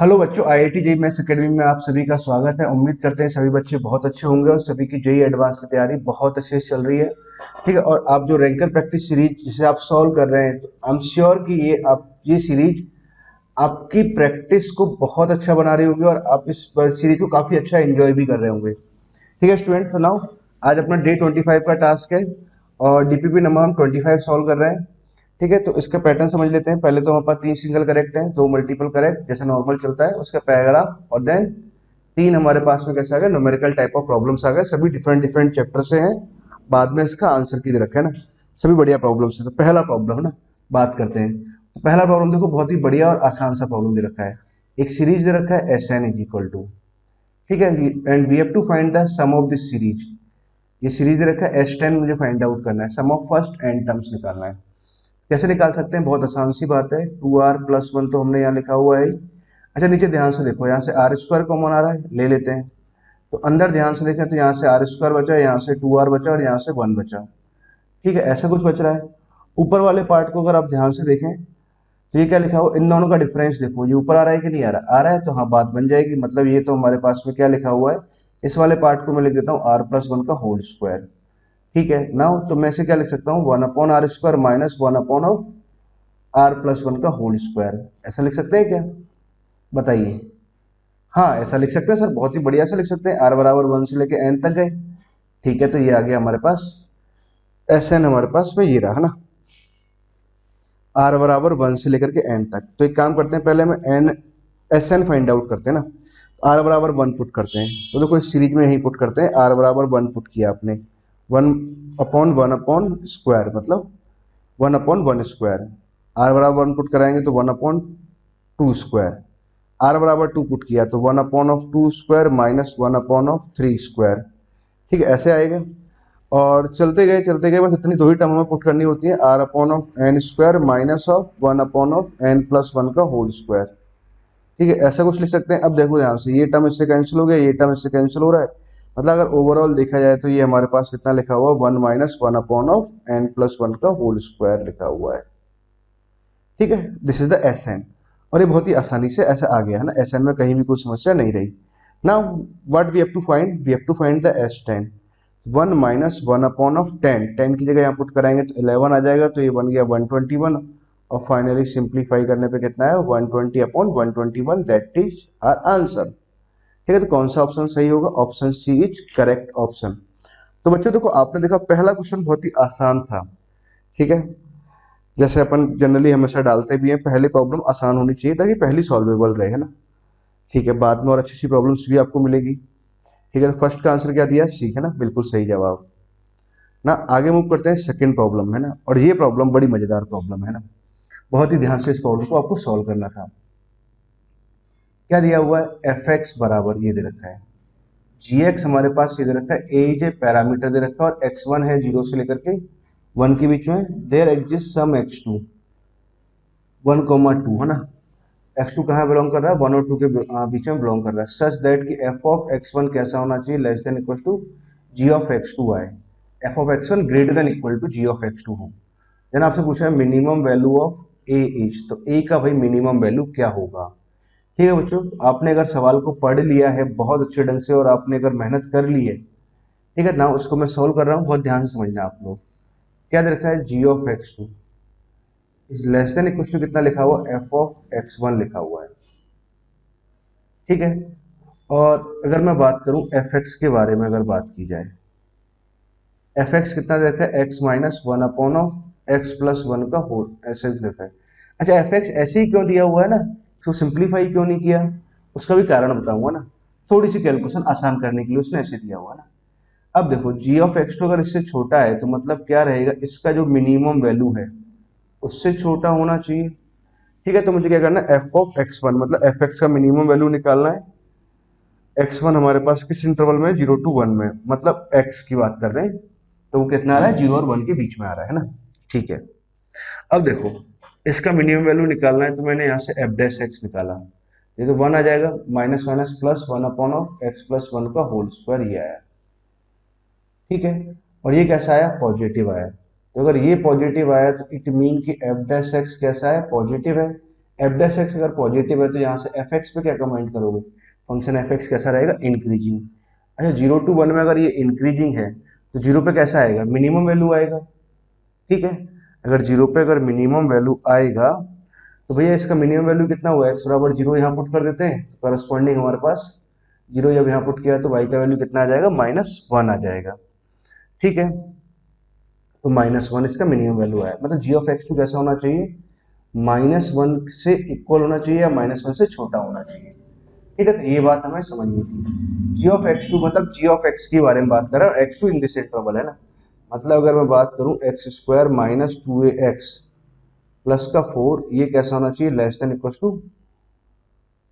Hello बच्चों, IIT JEE maths academy में आप सभी का स्वागत है। उम्मीद करते हैं सभी बच्चे बहुत अच्छे होंगे और सभी की जेईई एडवांस की तैयारी बहुत अच्छे से चल रही है। ठीक है, और आप जो रैंकर प्रैक्टिस सीरीज जिसे आप सॉल्व कर रहे हैं, तो आई एम श्योर कि ये सीरीज आपकी प्रैक्टिस को बहुत अच्छा बना रही होगी और आप इस सीरीज को काफी अच्छा एंजॉय भी कर रहे होंगे। ठीक है स्टूडेंट, तो नाउ आज अपना डे 25 का टास्क है और डीपीपी नंबर हम 25 सॉल्व कर रहे हैं। ठीक है, तो इसका पैटर्न समझ लेते हैं। पहले तो हमारे पास 3 सिंगल करेक्ट हैं, 2 मल्टीपल करेक्ट जैसा नॉर्मल चलता है, उसका पैराग्राफ, और देन 3 हमारे पास में कैसे आ गए, न्यूमेरिकल टाइप ऑफ प्रॉब्लम्स आ गए। सभी डिफरेंट डिफरेंट चैप्टर से हैं। बाद में इसका आंसर की दे रखा है ना, सभी बढ़िया प्रॉब्लम्स है। तो पहला प्रॉब्लम है ना, बात करते हैं। तो पहला प्रॉब्लम देखो, बहुत ही बढ़िया और आसान सा प्रॉब्लम दे रखा है। एक सीरीज दे रखा है S N is equal to, ठीक है, and we have to find the sum of this series. ये सीरीज दे रखा है S10, मुझे फाइंड आउट करना है, sum of first n terms निकालना है। कैसे निकाल सकते हैं, बहुत आसान सी बात है। 2r+1 तो हमने यहाँ लिखा हुआ है। अच्छा नीचे ध्यान से देखो, यहाँ से आर स्क्वायर कॉमन आ रहा है, ले लेते हैं। तो अंदर ध्यान से देखें तो यहाँ से आर स्क्वायर बचा, यहाँ से 2r बचा और यहाँ से 1 बचा। ठीक है, ऐसा कुछ बच रहा है। ऊपर वाले पार्ट को अगर आप ध्यान से देखें तो ये क्या लिखा हुआ, इन दोनों का डिफरेंस देखो, ये ऊपर आ रहा है कि नहीं आ रहा, आ रहा है, तो हाँ बात बन जाएगी। मतलब ये तो हमारे पास में क्या लिखा हुआ है, इस वाले पार्ट को मैं लिख देता हूँ r+1 का होल स्क्वायर। ठीक है, नाउ तो मैं इसे क्या लिख सकता हूँ, 1/r स्क्वायर माइनस 1/r+1 का होल स्क्वायर। ऐसा लिख सकते हैं क्या, बताइए। हाँ ऐसा लिख सकते हैं सर, बहुत ही बढ़िया से लिख सकते हैं। r बराबर 1 से लेके n तक गए। ठीक है, तो ये आ गया हमारे पास Sn, हमारे पास में ये रहा ना, r बराबर 1 से लेकर के n तक। तो एक काम करते हैं, पहले में n Sn फाइंड आउट करते हैं ना। r बराबर 1 पुट करते हैं, तो देखो इस सीरीज में यही पुट करते हैं। r बराबर 1 पुट किया आपने, 1/1 स्क्वायर, मतलब 1/1 स्क्वायर। r बराबर 1 पुट कराएंगे तो 1/2 स्क्वायर। r बराबर 2 पुट किया तो 1/2 स्क्वायर माइनस 1/3 स्क्वायर। ठीक है, ऐसे आएगा। और चलते गए, बस इतनी दो ही टर्म हमें पुट करनी होती है, r/n square minus of 1/n+1 का होल स्क्वायर। ठीक है, ऐसा कुछ लिख सकते हैं। अब देखो ध्यान से, ये टर्म इससे कैंसिल हो गया, ये टर्म इससे कैंसिल हो रहा है। मतलब अगर ओवरऑल देखा जाए तो ये हमारे पास कितना लिखा हुआ, 1 माइनस 1/n+1 का होल स्क्वायर लिखा हुआ है। ठीक है, this is the S N. और ये बहुत ही आसानी से ऐसा आ गया है ना, एस एन में कहीं भी कोई समस्या नहीं रही। Now what we have to find, we have to find the S10। 1 minus 1/10, 10 की जगह यहाँ पुट कराएंगे तो 11 आ जाएगा, तो ये बन गया 121। और फाइनली सिंप्लीफाई करने पे कितना है, 120/121, दैट इज आवर आंसर। ठीक है, तो कौन सा ऑप्शन सही होगा, option C is correct option. तो बच्चों देखो, आपने देखा पहला क्वेश्चन बहुत ही आसान था। ठीक है, जैसे अपन जनरली हमेशा डालते भी हैं, पहली प्रॉब्लम आसान होनी चाहिए ताकि पहली सॉल्वेबल रहे, है ना। ठीक है, बाद में और अच्छी अच्छी प्रॉब्लम्स भी आपको मिलेगी। ठीक है, तो फर्स्ट का आंसर क्या दिया, सी, है ना, बिल्कुल सही जवाब ना। आगे मूव करते हैं, सेकंड प्रॉब्लम है ना, और ये प्रॉब्लम बड़ी मजेदार प्रॉब्लम है ना। बहुत ही ध्यान से इस प्रॉब्लम को आपको सॉल्व करना था। क्या दिया हुआ है, एफ एक्स बराबर ये दे रखा है, जी एक्स हमारे पास ये दे रखा है, ए जे पैरामीटर दे रखा है, और x1 है 0 से लेकर के 1 के बीच में। देयर एग्जिस्ट सम x2, 1,2 है ना। x2 कहाँ बिलोंग कर रहा है, 1 और 2 के बीच में बिलोंग कर रहा है, सच दैट कि f ऑफ x1 कैसा होना चाहिए, less than equal to g of x2 आए, f of x1 greater than equal to g of x2 हो। देन आपसे पूछा है minimum value of a is, तो a का भाई मिनिमम वैल्यू क्या होगा। ठीक है बच्चों, आपने अगर सवाल को पढ़ लिया है बहुत अच्छे ढंग से और आपने अगर मेहनत कर ली है, ठीक है ना, उसको मैं सोल्व कर रहा हूँ, बहुत ध्यान से समझना आप लोग। क्या दे रखा है, g of x2 is less than equal to कितना लिखा हुआ, f ऑफ x1 लिखा हुआ है। ठीक है, और अगर मैं बात करूं एफ एक्स के बारे में, अगर बात की जाए, एफ एक्स कितना दे रखा है, एक्स माइनस 1 ऑफ x+1 का होल, ऐसे दे रखा है। अच्छा एफ एक्स ऐसे ही क्यों दिया हुआ है ना, इसको सिंप्लीफाई क्यों नहीं किया, उसका भी कारण बताऊंगा ना। थोड़ी सी कैलकुलेशन आसान करने के लिए उसने ऐसे दिया हुआ ना। अब देखो g ऑफ x2 अगर इससे छोटा है तो मतलब क्या रहेगा, इसका जो मिनिमम वैल्यू है उससे छोटा होना चाहिए। ठीक है, तो मुझे क्या करना है, एफ ऑफ x1 मतलब एफ एक्स का मिनिमम वैल्यू निकालना है। x1 हमारे पास किस इंटरवल में, 0 to 1 में, मतलब x की बात कर रहे हैं, तो वो कितना आ रहा है, 0 और 1 के बीच में आ रहा है ना। ठीक है, अब देखो इसका मिनिमम वैल्यू निकालना है, तो मैंने यहाँ से एफ डैश एक्स निकाला, ये तो 1 आ जाएगा, माइनस माइनस प्लस 1/x+1 का होल स्क्वायर, ये आया। ठीक है, और ये कैसा आया, पॉजिटिव आया। तो अगर ये पॉजिटिव आया तो इट मीन कि एफ डैश एक्स कैसा है, पॉजिटिव है। एफ डैश एक्स अगर पॉजिटिव है तो यहाँ से एफ एक्स पे क्या कमेंट करोगे, फंक्शन एफ एक्स कैसा रहेगा, इंक्रीजिंग। अच्छा 0 to 1 में अगर ये इंक्रीजिंग है तो 0 पे कैसा आएगा, मिनिमम वैल्यू आएगा। ठीक है, अगर 0 पे अगर मिनिमम वैल्यू आएगा तो भैया इसका मिनिमम वैल्यू कितना हुआ, एक्स बराबर 0 यहाँ पुट कर देते हैं, तो करस्पॉन्डिंग हमारे पास 0 जब यहाँ पुट किया तो y का वैल्यू कितना आ जाएगा, -1 आ जाएगा। ठीक है, तो -1 इसका मिनिमम वैल्यू आया, मतलब जी ऑफ एक्स टू कैसा होना चाहिए, -1 से इक्वल होना चाहिए या -1 से छोटा होना चाहिए। ठीक है, तो ये बात हमें समझनी थी। जी ऑफ एक्स टू मतलब जी ऑफ एक्स के बारे में बात कर रहा है, x two in this interval है ना, मतलब अगर मैं बात करूं x square minus 2ax plus का 4, ये कैसा होना चाहिए, लेस देन इक्वल टू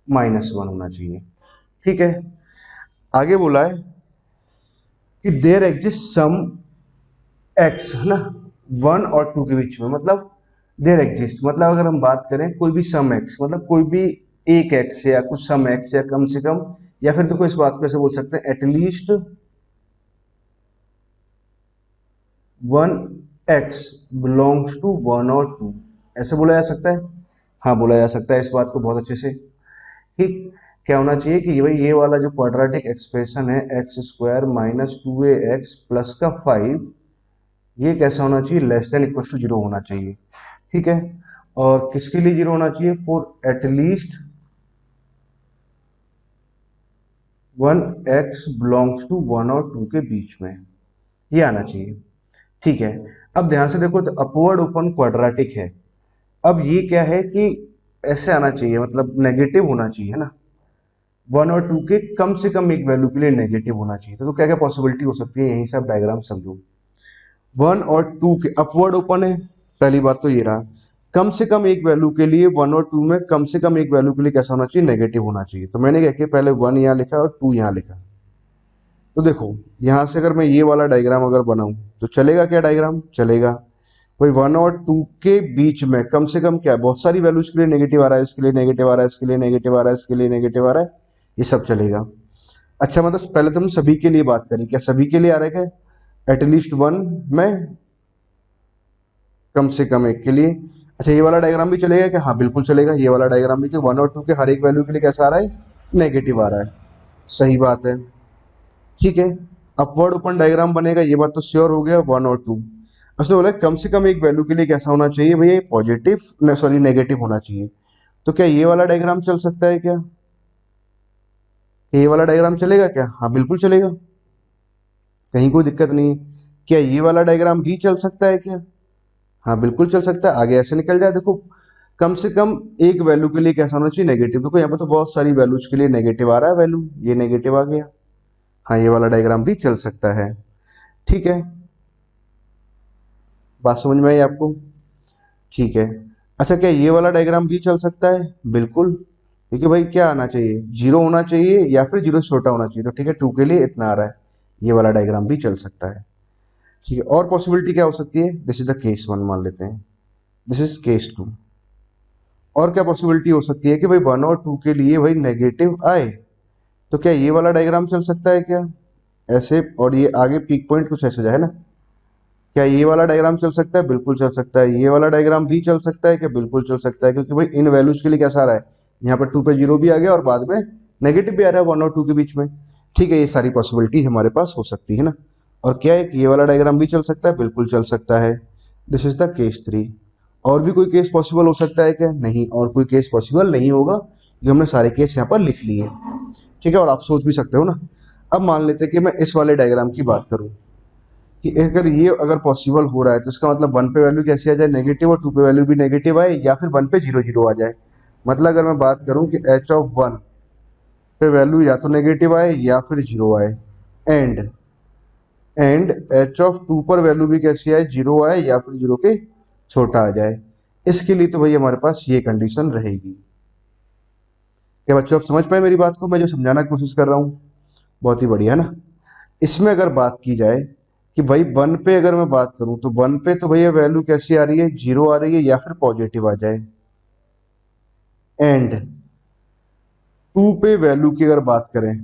-1 होना चाहिए। ठीक है, आगे बोला है कि देयर एग्जिस्ट सम एक्स है ना 1 और 2 के बीच में, मतलब देयर एग्जिस्ट मतलब अगर हम बात करें कोई भी सम एक्स, मतलब कोई भी एक एक्स या कुछ सम एक्स या कम से कम, या फिर देखो इस बात को ऐसे बोल सकते हैं एटलीस्ट 1 एक्स बिलोंग्स टू 1 और 2, ऐसे बोला जा सकता है। हाँ बोला जा सकता है इस बात को बहुत अच्छे से। ठीक, क्या होना चाहिए कि भाई ये वाला जो क्वाड्रेटिक एक्सप्रेशन है x square minus 2ax plus का 5, ये कैसा होना चाहिए, लेस देन इक्वल टू 0 होना चाहिए। ठीक है, और किसके लिए 0 होना चाहिए, for at least 1 x belongs to 1 और 2 के बीच में, ये आना चाहिए। ठीक है, अब ध्यान से देखो तो अपवर्ड ओपन क्वाड्रेटिक है, अब ये क्या है कि ऐसे आना चाहिए, मतलब नेगेटिव होना चाहिए ना, 1 और 2 के कम से कम एक वैल्यू के लिए नेगेटिव होना चाहिए। तो क्या क्या पॉसिबिलिटी हो सकती है, यहीं से आप डायग्राम समझो। 1 और 2 के अपवर्ड ओपन है, पहली बात तो ये रहा, कम से कम एक वैल्यू के लिए 1 और 2 में कम से कम एक वैल्यू के लिए कैसा होना चाहिए, नेगेटिव होना चाहिए। तो मैंने क्या किया, पहले 1 यहाँ लिखा और 2 यहाँ लिखा। तो देखो यहां से अगर मैं ये वाला डायग्राम अगर बनाऊं तो चलेगा क्या, डायग्राम चलेगा। भाई 1 और 2 के बीच में कम से कम क्या है, बहुत सारी वैल्यूज के लिए नेगेटिव आ रहा है, इसके लिए नेगेटिव आ रहा है, इसके लिए नेगेटिव आ रहा है, इसके लिए नेगेटिव आ रहा है, ये सब चलेगा। अच्छा मतलब पहले तुम सभी के लिए बात करी, क्या सभी के लिए आ रहा है क्या, एटलीस्ट 1 में कम से कम एक के लिए। अच्छा ये वाला डायग्राम भी चलेगा क्या, हाँ बिल्कुल चलेगा, ये वाला डायग्राम भी, कि 1 और 2 के हर एक वैल्यू के लिए कैसा आ रहा है, नेगेटिव आ रहा है, सही बात है। ठीक है, अपवर्ड ओपन डायग्राम बनेगा, ये बात तो श्योर हो गया, 1 और 2। उसने बोला कम से कम एक वैल्यू के लिए कैसा होना चाहिए भैया, पॉजिटिव सॉरी नेगेटिव होना चाहिए। तो क्या ये वाला डायग्राम चल सकता है क्या, ये वाला डायग्राम चलेगा क्या, हाँ बिल्कुल चलेगा, कहीं कोई दिक्कत नहीं है। क्या ये वाला डायग्राम भी चल सकता है क्या, हाँ बिल्कुल चल सकता है, आगे ऐसे निकल जाए। देखो कम से कम एक वैल्यू के लिए कैसा होना चाहिए, नेगेटिव। देखो यहाँ पे तो बहुत सारी वैल्यूज के लिए नेगेटिव आ रहा है वैल्यू, ये नेगेटिव आ गया, हाँ ये वाला डायग्राम भी चल सकता है। ठीक है, बात समझ में आई आपको, ठीक है। अच्छा क्या ये वाला डायग्राम भी चल सकता है, बिल्कुल, क्योंकि भाई क्या आना चाहिए, 0 होना चाहिए या फिर 0 से छोटा होना चाहिए। तो ठीक है 2 के लिए इतना आ रहा है, ये वाला डायग्राम भी चल सकता है। ठीक है, और पॉसिबिलिटी क्या हो सकती है, दिस इज द केस 1 मान लेते हैं, दिस इज केस 2। और क्या पॉसिबिलिटी हो सकती है कि भाई 1 और 2 के लिए भाई नेगेटिव आए, तो क्या ये वाला डायग्राम चल सकता है क्या, ऐसे, और ये आगे पीक पॉइंट कुछ ऐसे जाए ना, क्या ये वाला डायग्राम चल सकता है, बिल्कुल चल सकता है। ये वाला डायग्राम भी चल सकता है क्या, बिल्कुल चल सकता है, क्योंकि भाई इन वैल्यूज के लिए कैसा आ रहा है, यहाँ पर 2 पे 0 भी आ गया और बाद में नेगेटिव भी आ रहा है 1 और 2 के बीच में। ठीक है, ये सारी पॉसिबिलिटी हमारे पास हो सकती है ना। और क्या है कि ये वाला डायग्राम भी चल सकता है, बिल्कुल चल सकता है, दिस इज द केस 3। और भी कोई केस पॉसिबल हो सकता है क्या, नहीं, और कोई केस पॉसिबल नहीं होगा, क्योंकि हमने सारे केस यहाँ पर लिख लिए। ठीक है, और आप सोच भी सकते हो ना। अब मान लेते हैं कि मैं इस वाले डायग्राम की बात करूं कि अगर ये अगर पॉसिबल हो रहा है तो इसका मतलब 1 पे वैल्यू कैसी आ जाए, नेगेटिव, और 2 पे वैल्यू भी नेगेटिव आए, या फिर 1 पे 0 0 आ जाए। मतलब अगर मैं बात करूं कि h ऑफ 1 पे वैल्यू या तो नेगेटिव आए या फिर 0 आए, एंड h ऑफ 2 पर वैल्यू भी कैसी आए, 0 आए या फिर 0 के छोटा आ जाए। इसके लिए तो भाई हमारे पास ये कंडीशन रहेगी। क्या बच्चों आप समझ पाए मेरी बात को, मैं जो समझाना की कोशिश कर रहा हूँ, बहुत ही बढ़िया है ना। इसमें अगर बात की जाए कि भाई 1 पे अगर मैं बात करूं तो 1 पे तो भैया वैल्यू कैसी आ रही है, 0 आ रही है या फिर पॉजिटिव आ जाए, एंड 2 पे वैल्यू की अगर बात करें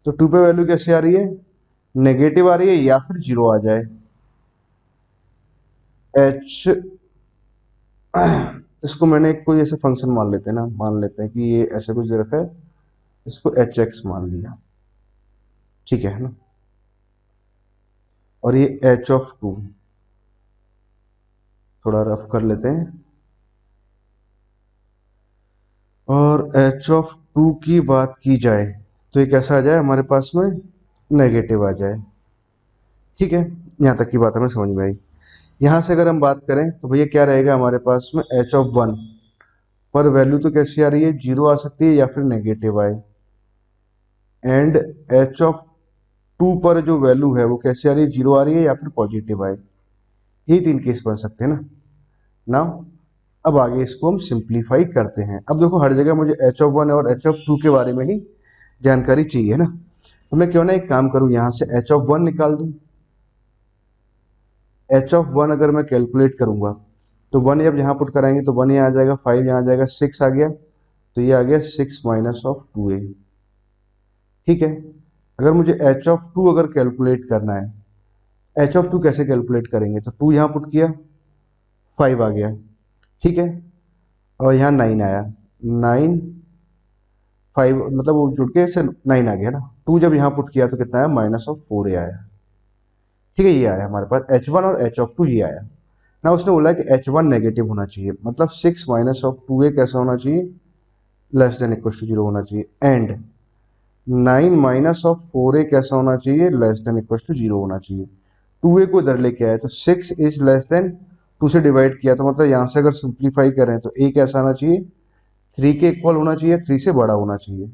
तो 2 पे वैल्यू कैसी आ रही है, नेगेटिव आ रही है या फिर 0 आ जाए। h इसको मैंने एक कोई ऐसे फंक्शन मान लेते हैं ना, मान लेते हैं कि ये ऐसे कुछ दे रखा है, इसको एच एक्स मान लिया, ठीक है ना। और ये एच ऑफ टू, थोड़ा रफ कर लेते हैं, और एच ऑफ टू की बात की जाए तो ये कैसा आ जाए हमारे पास में, नेगेटिव आ जाए, ठीक है। यहाँ तक की बात हमें समझ में आई। यहाँ से अगर हम बात करें तो भैया क्या रहेगा हमारे पास में, एच ऑफ वन पर वैल्यू तो कैसी आ रही है, जीरो आ सकती है या फिर नेगेटिव आए, एंड एच ऑफ टू पर जो वैल्यू है वो कैसी आ रही है, जीरो आ रही है या फिर पॉजिटिव आए। यही तीन केस बन सकते हैं ना। नाउ अब आगे इसको हम सिंप्लीफाई करते हैं। अब देखो हर जगह मुझे एच ऑफ वन और एच ऑफ टू के बारे में ही जानकारी चाहिए ना, तो मैं क्यों ना एक काम करूं, यहां से एच ऑफ वन निकाल दूं। एच ऑफ वन अगर मैं कैलकुलेट करूंगा तो वन जब यहाँ पुट कराएंगे तो वन यहाँ आ जाएगा, फाइव यहाँ आ जाएगा, सिक्स आ गया, तो ये आ गया सिक्स माइनस ऑफ टू ए, ठीक है। अगर मुझे एच ऑफ टू अगर कैलकुलेट करना है, एच ऑफ टू कैसे कैलकुलेट करेंगे, तो टू यहाँ पुट किया, फाइव आ गया, ठीक है, और यहाँ नाइन आया, नाइन फाइव मतलब वो जुड़ के से नाइन आ गया ना। टू जब यहाँ पुट किया तो कितना आया, माइनस ऑफ फोर ए आया, ठीक है। ये आया हमारे पास एच वन और एच ऑफ टू, ये आया ना। उसने बोला कि एच वन नेगेटिव होना चाहिए, मतलब six minus of two a कैसा होना चाहिए, less than equal to zero होना चाहिए, and nine minus of four a कैसा होना चाहिए, less than equal to zero होना चाहिए। टू ए को इधर लेके आए तो six is less than, two से डिवाइड किया तो मतलब यहाँ से अगर सिंप्लीफाई करें तो ए कैसा आना चाहिए, थ्री के इक्वल होना चाहिए, थ्री से बड़ा होना चाहिए।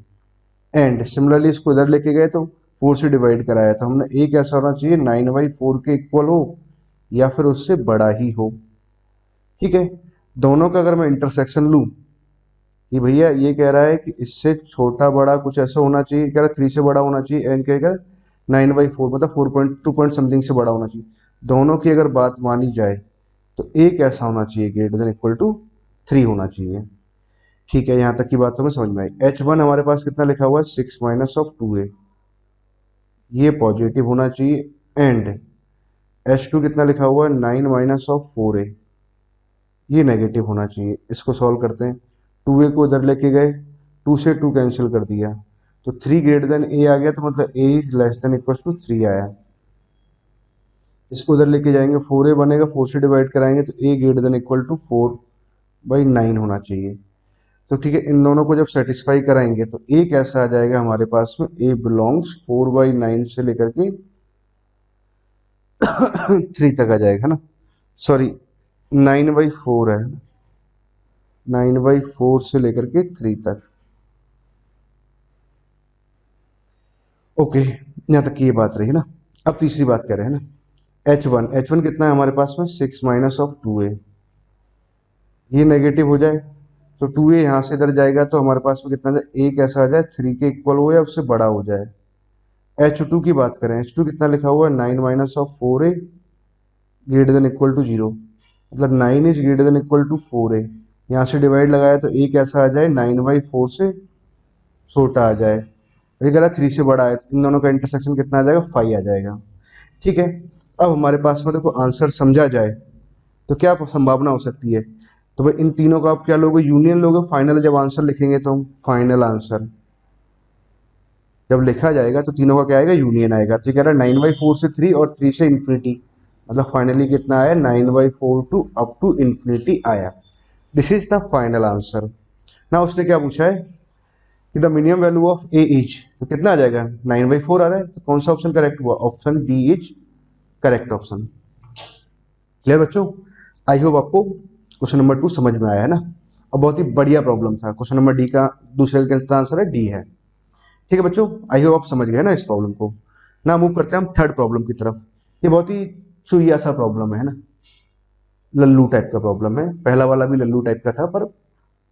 एंड सिमिलरली इसको इधर लेके गए तो फोर से डिवाइड कराया तो हमने ए कैसा होना चाहिए, नाइन बाई फोर के इक्वल हो या फिर उससे बड़ा ही हो, ठीक है। दोनों का अगर मैं इंटरसेक्शन लूं कि भैया ये कह रहा है कि इससे छोटा बड़ा कुछ ऐसा होना चाहिए, कह रहा है थ्री से बड़ा होना चाहिए, एंड कहेगा नाइन बाई फोर मतलब four point two point something से बड़ा होना चाहिए। दोनों की अगर बात मानी जाए तो ए कैसा होना चाहिए, greater than equal to three होना चाहिए, ठीक है। यहाँ तक की बात तो हमें समझ में आई। एच वन हमारे पास कितना लिखा हुआ है, सिक्स माइनस ऑफ टू ए, ये पॉजिटिव होना चाहिए, एंड एच टू कितना लिखा हुआ है, नाइन माइनस ऑफ फोर ए, ये नेगेटिव होना चाहिए। इसको सॉल्व करते हैं, टू ए को इधर लेके गए, टू से टू कैंसिल कर दिया तो थ्री ग्रेटर देन ए आ गया, तो मतलब a is less than equal to three आया। इसको इधर लेके जाएंगे, फोर ए बनेगा, फोर से डिवाइड कराएंगे तो a greater than equal to four by nine होना चाहिए। तो ठीक है, इन दोनों को जब सेटिस्फाई कराएंगे तो ए कैसा आ जाएगा हमारे पास में, ए बिलोंग्स फोर बाई नाइन से लेकर के थ्री तक आ जाएगा ना, सॉरी नाइन बाई फोर है, नाइन बाई फोर से लेकर के थ्री तक, ओके। यहाँ तक की ये बात रही ना। अब तीसरी बात कर रहे हैं ना, एच वन कितना है हमारे पास में, सिक्स माइनस ऑफ टू ए, ये नेगेटिव हो जाए तो टू ए यहाँ से इधर जाएगा तो हमारे पास में कितना जाए, ए कैसा आ जाए, थ्री के इक्वल हो या उससे बड़ा हो जाए। एच टू की बात करें, एच टू कितना लिखा हुआ है, nine minus of four a greater than equal to zero, मतलब nine is greater than equal to four a. यहाँ से डिवाइड लगाया तो ए कैसा आ जाए, नाइन बाई फोर से छोटा आ जाए, ये कह रहा है थ्री से बड़ा है, तो इन दोनों का इंटरसेक्शन कितना आ जाएगा, फाइव आ जाएगा, ठीक है। अब हमारे पास में देखो आंसर समझा जाए तो क्या संभावना हो सकती है, तो भाई इन तीनों का आप क्या लोगे, यूनियन लोगे। फाइनल जब आंसर लिखेंगे तो हम फाइनल आंसर जब लिखा जाएगा तो तीनों का क्या आएगा, यूनियन आएगा। तो कह रहा है नाइन बाई फोर से थ्री और थ्री से इन्फिनिटी, मतलब फाइनली कितना आया, nine by four to up to infinity आया। This is the final answer ना। उसने क्या पूछा है कि the minimum value of a is, तो कितना आ जाएगा, नाइन बाई फोर आ रहा है, तो कौन सा ऑप्शन करेक्ट हुआ, option D is correct option. Clear बच्चों, आई होप आपको क्वेश्चन नंबर टू समझ में आया है ना। और बहुत ही बढ़िया प्रॉब्लम था, क्वेश्चन नंबर डी का दूसरे का आंसर है डी है, ठीक है बच्चों। आई होप आप समझ गए ना इस प्रॉब्लम को ना। मूव करते हैं हम थर्ड प्रॉब्लम की तरफ। ये बहुत ही चुईया सा प्रॉब्लम है ना, लल्लू टाइप का प्रॉब्लम है। पहला वाला भी लल्लू टाइप का था, पर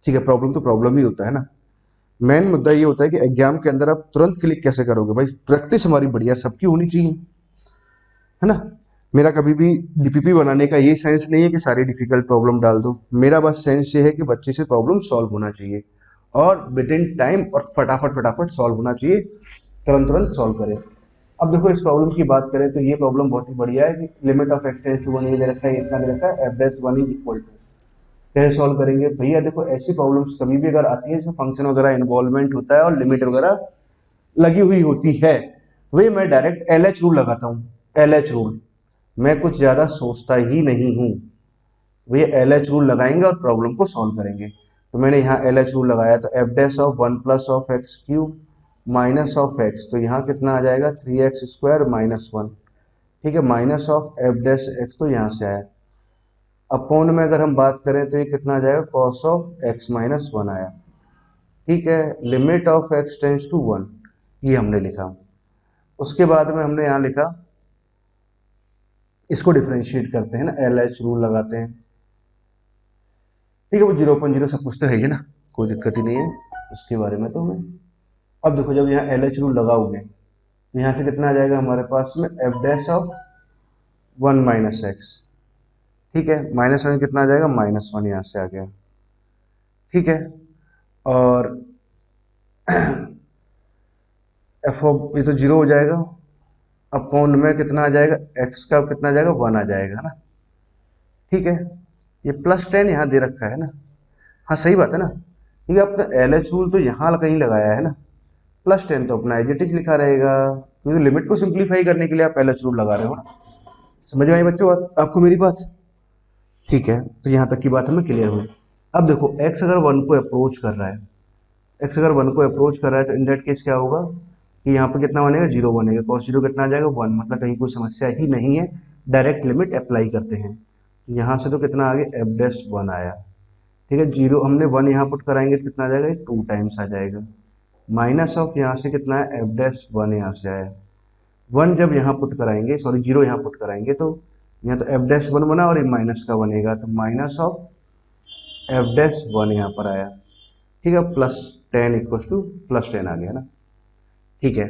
ठीक है, प्रॉब्लम तो प्रॉब्लम ही होता है ना। मेन मुद्दा ये होता है कि एग्जाम के अंदर आप तुरंत क्लिक कैसे करोगे। भाई प्रैक्टिस हमारी बढ़िया सबकी होनी चाहिए, है ना। मेरा कभी भी डीपीपी बनाने का ये सेंस नहीं है कि सारी डिफिकल्ट प्रॉब्लम डाल दो। मेरा बस सेंस ये है कि बच्चे से प्रॉब्लम सॉल्व होना चाहिए और विद इन टाइम और फटाफट फटाफट सॉल्व होना चाहिए, तुरंत तुरंत सॉल्व करें। अब देखो इस प्रॉब्लम की बात करें तो ये प्रॉब्लम बहुत ही बढ़िया है कि limit of x tends to one ये दे रखा है, इतना दे रखा है, f dash one is equal to, कैसे सॉल्व करेंगे भैया? देखो ऐसी प्रॉब्लम्स कभी भी अगर आती है जिसमें फंक्शन वगैरह इन्वॉल्वमेंट होता है और लिमिट वगैरह लगी हुई होती है, वही मैं डायरेक्ट एल एच रूल लगाता हूँ। एल एच रूल, मैं कुछ ज्यादा सोचता ही नहीं हूँ, वही एल एच रूल लगाएंगे और प्रॉब्लम को सॉल्व करेंगे। तो मैंने यहाँ एल एच रूल लगाया, तो f dash of one plus of x cube minus of x, तो यहाँ कितना आ जाएगा 3x² माइनस वन। ठीक है, minus of F dash x तो यहाँ से आया, अपॉन में अगर हम बात करें तो ये कितना आ जाएगा cos of x minus one आया। ठीक है, limit of x tends to one, ये हमने लिखा। उसके बाद में हमने यहाँ लिखा, इसको डिफरेंशिएट करते हैं ना, एल एच रूल लगाते हैं। ठीक है, वो 0.0 सब कुछ तो है ही ना, कोई दिक्कत ही नहीं है उसके बारे में तो हमें। अब देखो जब यहाँ एल एच रूल लगाओगे तो यहाँ से कितना आ जाएगा हमारे पास में F dash of one minus x. ठीक है, माइनस वन कितना आ जाएगा माइनस वन, यहाँ से आ गया। ठीक है, और एफ ऑफ ये तो जीरो हो जाएगा, अपॉन में कितना आ जाएगा एक्स का कितना आ जाएगा वन आ जाएगा ना। ठीक है, ये प्लस 10 यहाँ दे रखा है ना, हाँ सही बात है ना। ठीक है, अपना एल एच रूल तो यहाँ कहीं लगाया है ना, प्लस 10 तो अपना एजेटिव लिखा रहेगा, क्योंकि लिमिट को सिंप्लीफाई करने के लिए आप एल एच रूल लगा रहे हो ना। समझ में आई बच्चों आपको मेरी बात? ठीक है, तो यहाँ तक की बात हमें क्लियर हुई। अब देखो x अगर वन को अप्रोच कर रहा है, x अगर वन को अप्रोच कर रहा है तो इन दैट केस क्या होगा कि यहाँ पे कितना बनेगा जीरो बनेगा, कॉस जीरो कितना आ जाएगा वन, मतलब कहीं कोई समस्या ही नहीं है, डायरेक्ट लिमिट अप्लाई करते हैं। यहाँ से तो कितना आ गया एफ डैश वन आया। ठीक है, जीरो हमने वन यहाँ पुट कराएंगे तो कितना आ जाएगा टू टाइम्स आ जाएगा, माइनस ऑफ यहाँ से कितना है एफ डैश वन यहाँ से आया। वन जब यहाँ पुट कराएंगे, सॉरी जीरो यहाँ पुट कराएंगे तो यहाँ तो एफ डैश वन बना और ये माइनस का बनेगा, तो minus of F dash one यहाँ पर आया। ठीक है, प्लस 10 इक्वल टू प्लस 10 आ गया ना। ठीक है,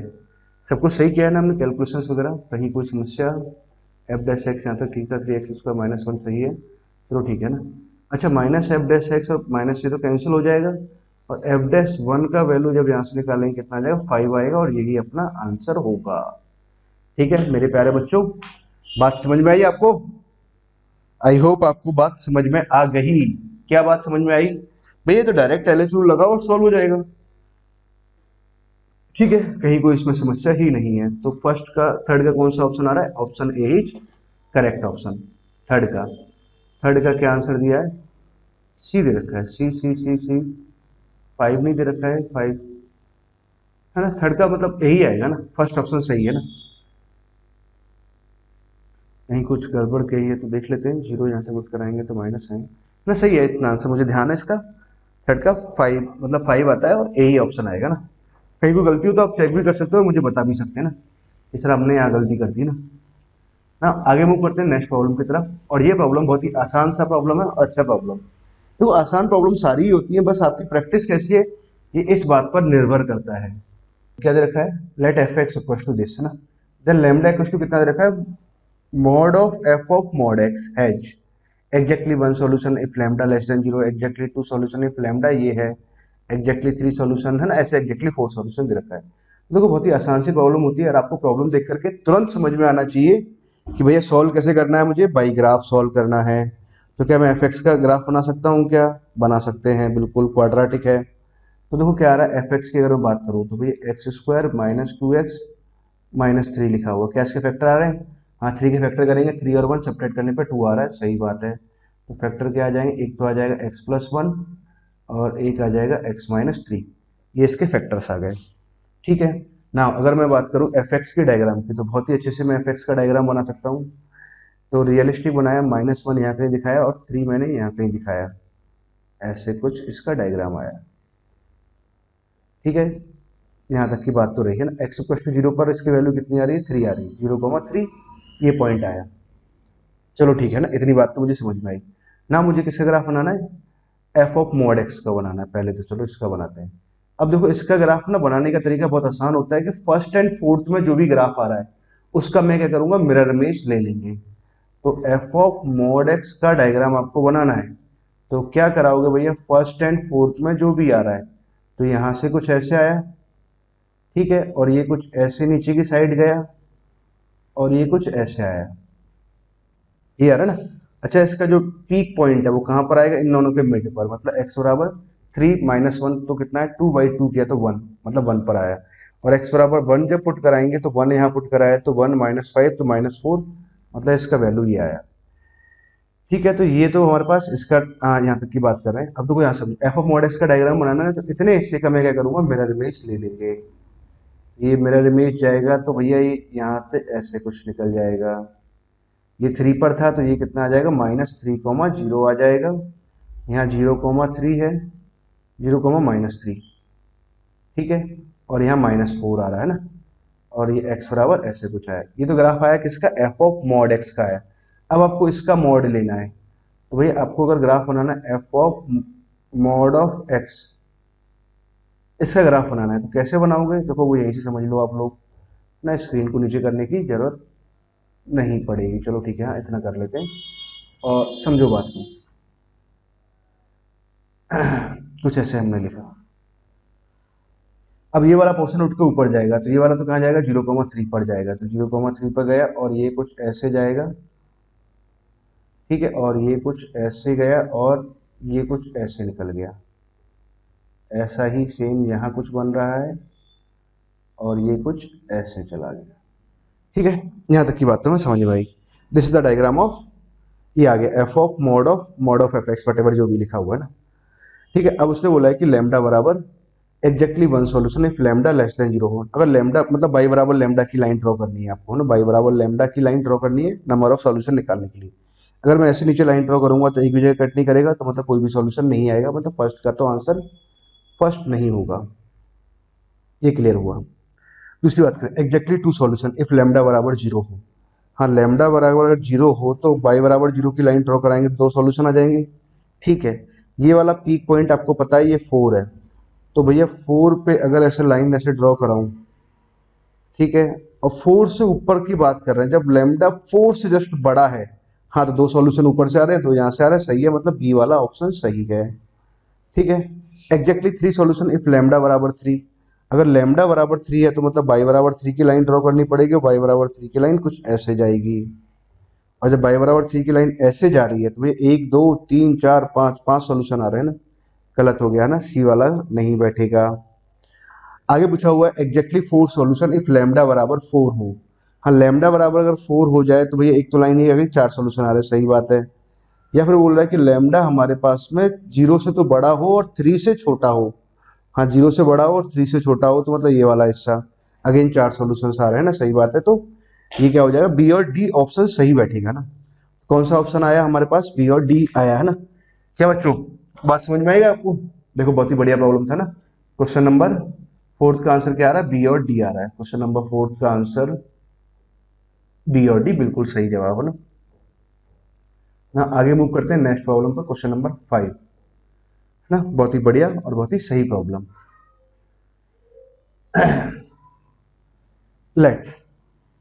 सब कुछ सही किया है ना हमने, कैलकुलेशंस वगैरह कहीं कोई समस्या? एफ डैश एक्स यहाँ तक ठीक था, 3x² माइनस वन सही है, चलो ठीक है ना। अच्छा, माइनस एफ डैश एक्स और माइनस से तो कैंसिल हो जाएगा, और एफ डैश वन का वैल्यू जब यहाँ से निकालेंगे कितना आ जाएगा 5 आएगा, और यही अपना आंसर होगा। ठीक है मेरे प्यारे बच्चों, बात समझ में आई आपको? आई होप आपको बात समझ में आ गई। क्या बात समझ में आई भैया? तो डायरेक्ट एल एच रूल लगाओ और सॉल्व हो जाएगा। ठीक है, कहीं कोई इसमें समस्या ही नहीं है। तो फर्स्ट का थर्ड का कौन सा ऑप्शन आ रहा है? Option A is correct option. Third का क्या आंसर दिया है? सी दे रखा है, सी सी सी सी, 5 नहीं दे रखा है, 5 है ना। थर्ड का मतलब यही आएगा ना, फर्स्ट ऑप्शन सही है ना। कहीं कुछ गड़बड़ कही है तो देख लेते हैं, जीरो यहाँ से कुछ कराएंगे तो माइनस आएंगे ना, सही है इतना आंसर, मुझे ध्यान है इसका। थर्ड का 5 मतलब 5 आता है और यही ऑप्शन आएगा ना। कहीं कोई गलती हो तो आप चेक भी कर सकते हो और मुझे बता भी सकते हैं ना कि सर हमने यहाँ गलती कर दी ना। ना आगे मूव करते हैं नेक्स्ट प्रॉब्लम की तरफ, और ये प्रॉब्लम बहुत ही आसान सा प्रॉब्लम है और अच्छा प्रॉब्लम। तो आसान प्रॉब्लम सारी ही होती है, बस आपकी प्रैक्टिस कैसी है ये इस बात पर निर्भर करता है। क्या दे रखा है? Let f x equal to this, है ना। देन लैम्डा इक्वल टू कितना दे रखा है? Mod of f of mod x has exactly one solution if lambda less than zero, exactly two solution if lambda ये है, एग्जैक्टली 3 सॉल्यूशन है ना, ऐसे एग्जैक्टली 4 सॉल्यूशन दे रखा है। देखो बहुत ही आसान सी प्रॉब्लम होती है, और आपको प्रॉब्लम देख करके तुरंत समझ में आना चाहिए कि भैया सॉल्व कैसे करना है, मुझे बाई ग्राफ सॉल्व करना है। तो क्या मैं एफ एक्स का ग्राफ बना सकता हूँ? क्या बना सकते हैं, बिल्कुल क्वाड्रेटिक है। तो देखो क्या आ रहा है, एफ एक्स की अगर मैं बात करूँ तो भैया x² माइनस 2x माइनस 3 लिखा हुआ, क्या इसके फैक्टर आ रहे हैं? हाँ 3 के फैक्टर करेंगे, 3 और 1 सेपरेट करने पे 2 आ रहा है, सही बात है। तो फैक्टर क्या आ जाएंगे? एक तो आ जाएगा x+1 और एक आ जाएगा x माइनस 3, ये इसके फैक्टर्स आ गए। ठीक है ना, अगर मैं बात करूँ एफ एक्स की डायग्राम की तो बहुत ही अच्छे से मैं एफ एक्स का डायग्राम बना सकता हूँ। तो रियलिस्टिक बनाया, -1 यहाँ कहीं दिखाया और 3 मैंने यहाँ कहीं दिखाया, ऐसे कुछ इसका डायग्राम आया। ठीक है, यहाँ तक की बात तो रही है ना। एक्स इक्वल टू 0 पर इसकी वैल्यू कितनी आ रही है? 3 आ रही है, 0,3 ये पॉइंट आया। चलो ठीक है ना, इतनी बात तो मुझे समझ में आई ना। मुझे किसका ग्राफ बनाना है? एफ ऑफ मॉड एक्स का बनाना है पहले, तो चलो इसका बनाते हैं। अब देखो इसका ग्राफ ना बनाने का तरीका बहुत आसान होता है कि फर्स्ट एंड फोर्थ में जो भी ग्राफ आ रहा है उसका मैं क्या करूंगा, मिरर इमेज ले लेंगे। तो एफ ऑफ मॉड एक्स का डायग्राम आपको बनाना है, तो क्या कराओगे भैया, फर्स्ट एंड फोर्थ में जो भी आ रहा है, तो यहां से कुछ ऐसे आया, ठीक है, और ये कुछ ऐसे नीचे की साइड गया, और ये कुछ ऐसे आया, ये आ रहा है ना। अच्छा, इसका जो पीक पॉइंट है वो कहाँ पर आएगा, इन दोनों के मिड पर, मतलब x बराबर 3 माइनस वन तो कितना है, 2/2 किया तो 1, मतलब 1 पर आया। और x बराबर 1 जब पुट कराएंगे तो 1 यहाँ पुट कराया तो 1 माइनस 5 तो -4, मतलब इसका वैल्यू ये आया। ठीक है, तो ये तो हमारे पास इसका, हाँ यहाँ तक की बात कर रहे हैं। अब देखो यहाँ समझो, एफ ऑफ मॉड एक्स का डायग्राम बनाना है, तो इतने हिस्से का मैं क्या करूंगा, मिरर इमेज ले लेंगे। ये मिरर इमेज जाएगा तो भैया ये यहाँ से ऐसे कुछ निकल जाएगा। ये 3 पर था तो ये कितना आ जाएगा, -3, 0 आ जाएगा। यहाँ 0, 3 है, 0, -3, ठीक है। और यहाँ -4 आ रहा है ना, और ये x बराबर ऐसे कुछ आया। ये तो ग्राफ आया किसका, एफ ऑफ मॉड एक्स का है। अब आपको इसका मॉड लेना है, तो भैया आपको अगर ग्राफ बनाना है F of mod of x, इसका ग्राफ बनाना है तो कैसे बनाओगे, देखो वो यहीं से समझ लो आप लोग ना, स्क्रीन को नीचे करने की जरूरत नहीं पड़ेगी। चलो ठीक है, हाँ इतना कर लेते हैं और समझो बात को। कुछ ऐसे हमने लिखा, अब ये वाला पोर्शन उठ के ऊपर जाएगा तो ये वाला तो कहाँ जाएगा, 0,3 पर जाएगा, तो 0,3 पर गया और ये कुछ ऐसे जाएगा, ठीक है। और ये कुछ ऐसे गया और ये कुछ ऐसे निकल गया। ऐसा ही सेम यहाँ कुछ बन रहा है और ये कुछ ऐसे चला गया। ठीक है, यहाँ तक की बात तो मैं समझ में आई। This is the diagram of, ये आ गया f of mod of f x whatever जो भी लिखा हुआ है ना। ठीक है, अब उसने बोला है कि लैम्डा बराबर exactly one solution if lambda less then 0 हो। अगर लैम्डा मतलब बाई बराबर लैम्डा की लाइन ड्रॉ करनी है आपको ना, बाई बराबर लैम्डा की लाइन ड्रॉ करनी है नंबर ऑफ सॉल्यूशन निकालने के लिए। अगर मैं ऐसे नीचे लाइन ड्रॉ करूंगा तो एक भी जगह कट नहीं करेगा, तो मतलब कोई भी सॉल्यूशन नहीं आएगा, मतलब फर्स्ट का तो आंसर फर्स्ट नहीं होगा। ये क्लियर हुआ। दूसरी बात करें, exactly two solution if lambda बराबर 0 हो। हाँ, लैम्डा बराबर अगर 0 हो तो बाई बराबर 0 की लाइन ड्रॉ कराएंगे तो 2 सॉल्यूशन आ जाएंगे। ठीक है, ये वाला पीक पॉइंट आपको पता है ये 4 है, तो भैया 4 पे अगर ऐसे लाइन ऐसे ड्रॉ कराऊं, ठीक है, और 4 से ऊपर की बात कर रहे हैं, जब लैम्डा 4 से जस्ट बड़ा है, हाँ तो 2 सॉल्यूशन ऊपर से आ रहे हैं, 2 यहाँ से आ रहे हैं, सही है, मतलब बी वाला ऑप्शन सही है। ठीक है, एग्जैक्टली 3 सॉल्यूशन इफ लैम्डा बराबर 3। अगर लैम्डा बराबर 3 है तो मतलब बाई बराबर 3 की लाइन ड्रॉ करनी पड़ेगी, और बाई बराबर 3 की लाइन कुछ ऐसे जाएगी। और जब बाई बराबर 3 की लाइन ऐसे जा रही है तो भैया 1 2 3 4 5 5 सॉल्यूशन आ रहे हैं ना, गलत हो गया ना, सी वाला नहीं बैठेगा। आगे पूछा हुआ है एग्जैक्टली 4 सॉल्यूशन इफ लैम्डा बराबर 4 हो। हाँ, लैम्डा बराबर अगर 4 हो जाए तो भैया एक तो लाइन ही आ गई, 4 सॉल्यूशन आ रहे हैं, सही बात है। या फिर बोल रहा है कि लैम्डा हमारे पास में 0 से तो बड़ा हो और 3 से छोटा हो। हाँ, 0 से बड़ा हो और 3 से छोटा हो, तो मतलब ये वाला हिस्सा, अगेन 4 सॉल्यूशन आ रहे हैं ना, सही बात है। तो ये क्या हो जाएगा, बी और डी ऑप्शन सही बैठेगा ना। कौन सा ऑप्शन आया हमारे पास, बी और डी आया है ना। क्या बच्चों, बात समझ में आएगा आपको। देखो बहुत ही बढ़िया प्रॉब्लम था ना। क्वेश्चन नंबर 4 का आंसर क्या आ रहा है, बी और डी आ रहा है। क्वेश्चन नंबर 4 का आंसर बी और डी बिल्कुल सही जवाब है ना। आगे मूव करते हैं नेक्स्ट प्रॉब्लम पर, क्वेश्चन नंबर 5 ना, बहुत ही बढ़िया और बहुत ही सही problem. Let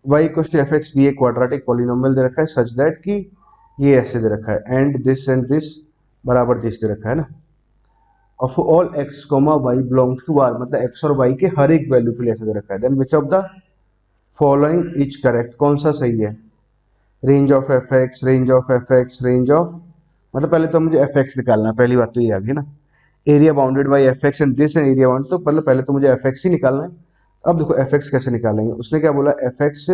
y equal to f x B a quadratic polynomial दे रखा है सच दैट कि ये ऐसे दे रखा है एंड दिस बराबर दिस दे रखा है ना, of all x comma y belongs to R, मतलब एक्स और वाई के हर एक वैल्यू के लिए ऐसे दे रखा है। Then which of the following is correct, कौन सा सही है। Range of f x, range of f x, range of, मतलब पहले तो मुझे एफ एक्स निकालना है, पहली बात तो ये आ गई ना। Area bounded by F x and this and area bound, तो मतलब पहले तो मुझे एफ एक्स ही निकालना है। अब देखो एफ एक्स कैसे निकालेंगे, उसने क्या बोला, f x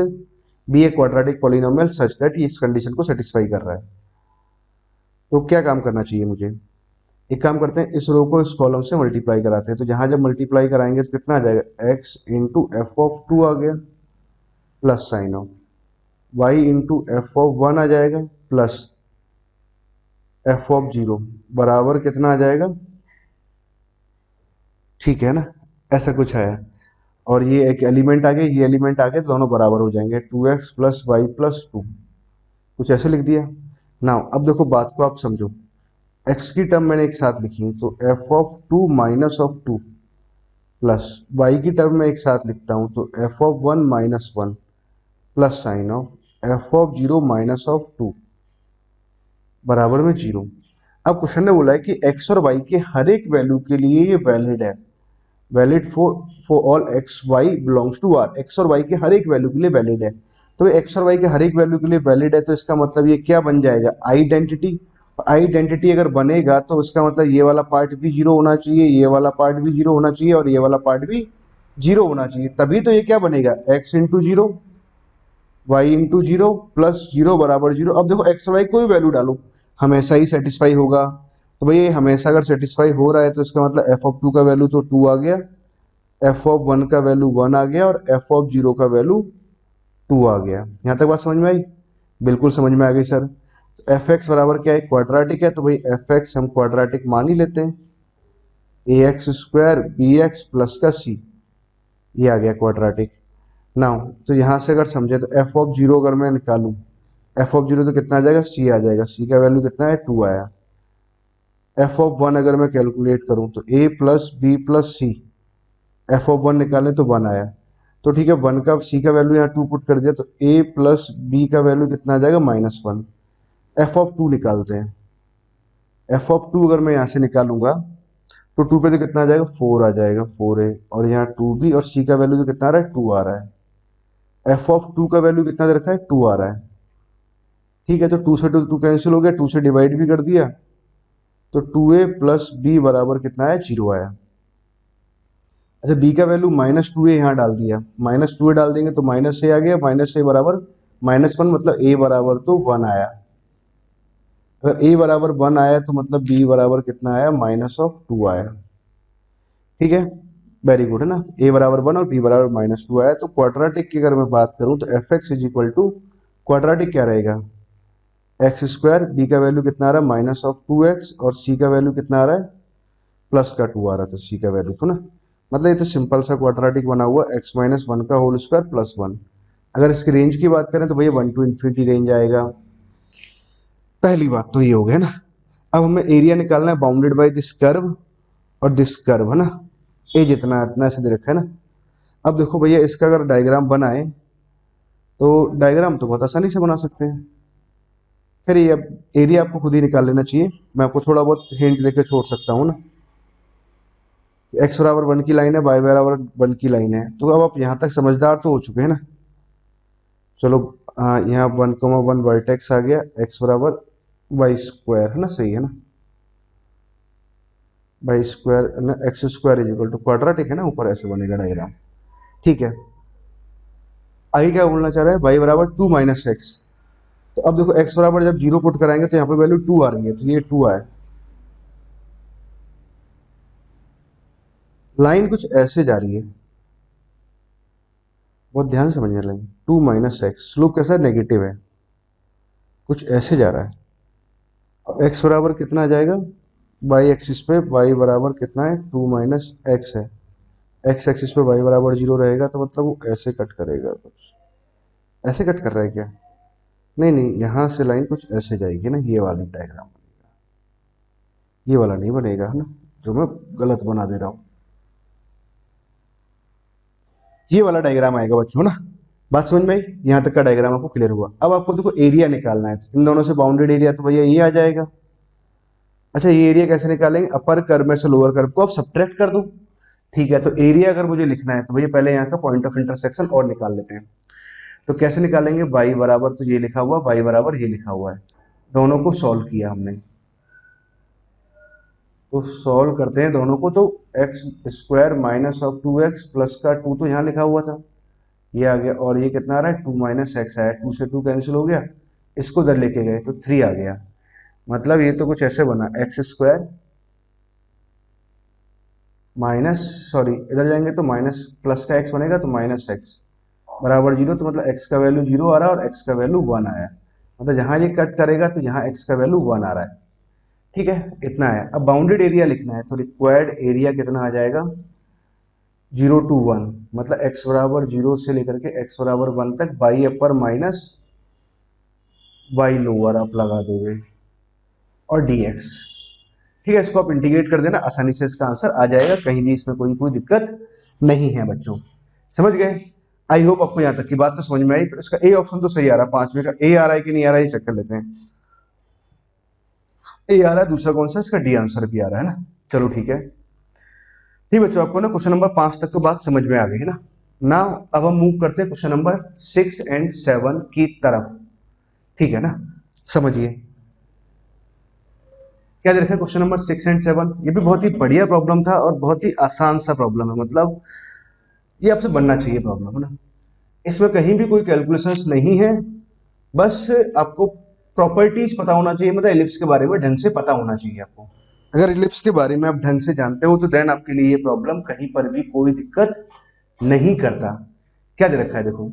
B a quadratic polynomial such that ये इस कंडीशन को सेटिस्फाई कर रहा है। तो क्या काम करना चाहिए मुझे, एक काम करते हैं, इस रो को इस कॉलम से मल्टीप्लाई कराते हैं। तो जहां जब मल्टीप्लाई कराएंगे तो कितना आ जाएगा, एक्स इंटू एफ ऑफ 2 आ गया plus sine of y into f of 1 आ जाएगा प्लस एफ ऑफ 0 बराबर कितना आ जाएगा, ठीक है ना, ऐसा कुछ है। और ये एक एलिमेंट आ गया, ये एलिमेंट आ गया, तो दोनों बराबर हो जाएंगे, 2x प्लस वाई प्लस 2, कुछ ऐसे लिख दिया ना। अब देखो बात को आप समझो, x की टर्म मैंने एक साथ लिखी है तो F of 2 minus of 2 plus y की टर्म में एक साथ लिखता हूं तो F of 1 minus 1 plus sine of f of 0 minus of 2 बराबर में 0। अब क्वेश्चन ने बोला है कि x और y के हर एक वैल्यू के लिए ये वैलिड है, valid for all x y belongs to R, x और वाई के हर एक वैल्यू के लिए वैलिड है। तो एक्स और वाई के हर एक वैल्यू के लिए वैलिड है, तो इसका मतलब ये क्या बन जाएगा, आइडेंटिटी। आइडेंटिटी अगर बनेगा तो इसका मतलब ये वाला पार्ट भी जीरो होना चाहिए, ये वाला पार्ट भी जीरो होना चाहिए और ये वाला पार्ट भी जीरो होना चाहिए, तभी तो ये क्या बनेगा, x into zero y into zero plus zero बराबर जीरो। अब देखो एक्स और वाई कोई वैल्यू डालो हमेशा ही सेटिस्फाई होगा, तो भाई हमेशा अगर सेटिस्फाई हो रहा है तो इसका मतलब एफ ऑफ टू का वैल्यू तो टू आ गया, एफ ऑफ वन का वैल्यू वन आ गया और एफ ऑफ जीरो का वैल्यू टू आ गया। यहाँ तक बात समझ में आई, बिल्कुल समझ में आ गई सर। तो एफ एक्स बराबर क्या है, क्वाड्रेटिक है, तो भाई एफ एक्स हम क्वाड्रेटिक मान ही लेते हैं, A X square B X plus का सी, ये आ गया क्वाड्रेटिक। नाउ तो यहाँ से अगर समझे तो एफ ऑफ जीरो अगर मैं निकालूं, एफ ऑफ जीरो तो कितना आ जाएगा, सी आ जाएगा, सी का वैल्यू कितना है, टू आया। एफ ऑफ वन अगर मैं कैलकुलेट करूं तो a plus b plus c, f of one निकालें तो वन आया, तो ठीक है वन का सी का वैल्यू यहाँ टू पुट कर दिया, तो ए प्लस बी का वैल्यू कितना आ जाएगा, minus one. F of two निकालते हैं, एफ ऑफ टू अगर मैं यहाँ से निकालूंगा तो टू पे तो कितना आ जाएगा, फोर आ जाएगा, फोर ए, और यहाँ टू बी और सी का वैल्यू तो कितना आ रहा है, टू आ रहा है। एफ ऑफ टू का वैल्यू कितना दे रखा है, टू आ रहा है। ठीक है, तो टू से टू कैंसिल हो गया, टू से डिवाइड भी कर दिया, तो टू ए प्लस बी बराबर कितना आया, जीरो आया। अच्छा बी का वैल्यू माइनस टू ए यहाँ डाल दिया, माइनस टू ए डाल देंगे तो माइनस ए आ गया, माइनस ए बराबर माइनस वन, मतलब ए बराबर तो वन आया। अगर ए बराबर वन आया तो मतलब बी बराबर कितना आया, माइनस ऑफ टू आया। ठीक है, वेरी गुड है ना, ए बराबर वन और बी बराबर माइनस टू आया। तो क्वाड्रेटिक की अगर मैं बात करूं तो f x is equal to quadratic क्या रहेगा, एक्स स्क्वायर, बी का वैल्यू कितना आ रहा है, माइनस ऑफ टू एक्स, और सी का वैल्यू कितना आ रहा है, प्लस का टू आ रहा था सी का वैल्यू तो ना, मतलब ये तो सिंपल सा क्वाड्रेटिक बना हुआ, एक्स माइनस वन का होल स्क्वायर प्लस वन। अगर इसकी रेंज की बात करें तो भैया वन टू इन्फिनिटी रेंज आएगा, पहली बात तो ये हो गया ना। अब हमें एरिया निकालना है बाउंडेड बाय दिस कर्व और दिस कर्व है ना, ए जितना इतना ऐसे दे रखा है ना। अब देखो भैया इसका अगर डायग्राम बनाए तो डायग्राम तो बहुत आसानी से बना सकते हैं। खैर ये अब एरिया आपको खुद ही निकाल लेना चाहिए, मैं आपको थोड़ा बहुत हिंट देके छोड़ सकता हूँ ना। एक्स बराबर वन की लाइन है, वाई बराबर वन की लाइन है, तो अब आप यहाँ तक समझदार तो हो चुके हैं ना। चलो यहाँ वन कॉमा वन वर्टेक्स आ गया, एक्स बराबर वाई स्क्वायर है ना, सही है ना, वाई स्क्वायर ना, x square is equal to quadratic है ना, ऊपर ऐसे बनेगा डायग्राम। ठीक है, आगे क्या बोलना चाह रहा है, वाई बराबर टू माइनस एक्स। तो अब देखो एक्स बराबर जब जीरो पुट कराएंगे तो यहाँ पे वैल्यू टू आ रही है, तो ये टू आए। लाइन कुछ ऐसे जा रही है, बहुत ध्यान से समझने line, two minus x, slope कैसा है, नेगेटिव है, कुछ ऐसे जा रहा है। अब एक्स बराबर कितना आ जाएगा, वाई एक्सिस पे वाई बराबर कितना है, टू माइनस एक्स है, एक्स एक्सिस पे वाई बराबर जीरो रहेगा, तो मतलब वो ऐसे कट करेगा, कुछ ऐसे कट कर रहा है क्या, नहीं नहीं, यहाँ से लाइन कुछ ऐसे जाएगी ना, ये वाली डायग्राम, ये वाला नहीं बनेगा है ना, जो मैं गलत बना दे रहा हूँ, ये वाला डायग्राम आएगा बच्चों ना। बात समझ में आई, यहाँ तक का डायग्राम आपको क्लियर हुआ। अब आपको देखो एरिया निकालना है, तो इन दोनों से बाउंडेड एरिया तो भैया ये आ जाएगा। अच्छा ये एरिया कैसे निकालेंगे, अपर कर्व में से लोअर कर्व को आप सब्ट्रैक्ट कर दो। ठीक है, तो एरिया अगर मुझे लिखना है तो भैया पहले यहाँ का पॉइंट ऑफ इंटरसेक्शन और निकाल लेते हैं। तो कैसे निकालेंगे, y बराबर तो ये लिखा हुआ, y बराबर ये लिखा हुआ है, दोनों को सॉल्व किया हमने, तो सॉल्व करते हैं दोनों को, तो x square minus of two x plus का टू तो यहाँ लिखा हुआ था, ये आ गया, और ये कितना आ रहा है, टू माइनस एक्स आया, टू से टू कैंसिल हो गया, इसको इधर लेके गए तो थ्री आ गया। मतलब ये तो कुछ ऐसे बना, एक्स स्क्वायर माइनस, सॉरी इधर जाएंगे तो माइनस प्लस का एक्स बनेगा, तो माइनस एक्स बराबर जीरो, तो मतलब एक्स का वैल्यू जीरो आ रहा है और एक्स का वैल्यू वन आया, मतलब जहां ये कट करेगा तो यहाँ एक्स का वैल्यू वन आ रहा है। ठीक है, इतना है। अब बाउंडेड एरिया लिखना है, तो रिक्वायर्ड एरिया कितना आ जाएगा, जीरो टू वन, मतलब एक्स बराबर जीरो से लेकर के एक्स बराबर वन तक, y upper minus y lower आप लगा दोगे, और डी एक्स। ठीक है, इसको आप इंटीग्रेट कर देना, आसानी से इसका आंसर आ जाएगा, कहीं भी इसमें कोई दिक्कत नहीं है बच्चों, समझ गए। आई होप आपको यहाँ तक की बात तो समझ में आई। तो इसका ए ऑप्शन तो सही आ रहा है, पांचवें का ए आ रहा है कि नहीं आ रहा है, ये चेक कर लेते हैं। ए आ रहा है, दूसरा कौन सा, इसका डी आंसर भी आ रहा है ना। चलो ठीक है, ठीक बच्चों, आपको ना क्वेश्चन नंबर 5 तक तो बात समझ में आ गई है ना। ना अब हम मूव करते हैं क्वेश्चन नंबर 6 एंड 7 की तरफ, ठीक है ना। समझिए क्या दे रखा है क्वेश्चन नंबर 6 एंड 7। ये भी बहुत ही बढ़िया प्रॉब्लम था और बहुत ही आसान सा प्रॉब्लम है, मतलब ये आपसे बनना चाहिए प्रॉब्लम, है ना। इसमें कहीं भी कोई कैलकुलेशंस नहीं है, बस आपको प्रॉपर्टीज पता होना चाहिए, मतलब एलिप्स के बारे में ढंग से पता होना चाहिए आपको। अगर एलिप्स के बारे में आप ढंग से जानते हो तो देन आपके लिए ये प्रॉब्लम कहीं पर भी कोई दिक्कत नहीं करता। क्या दे रखा है देखो,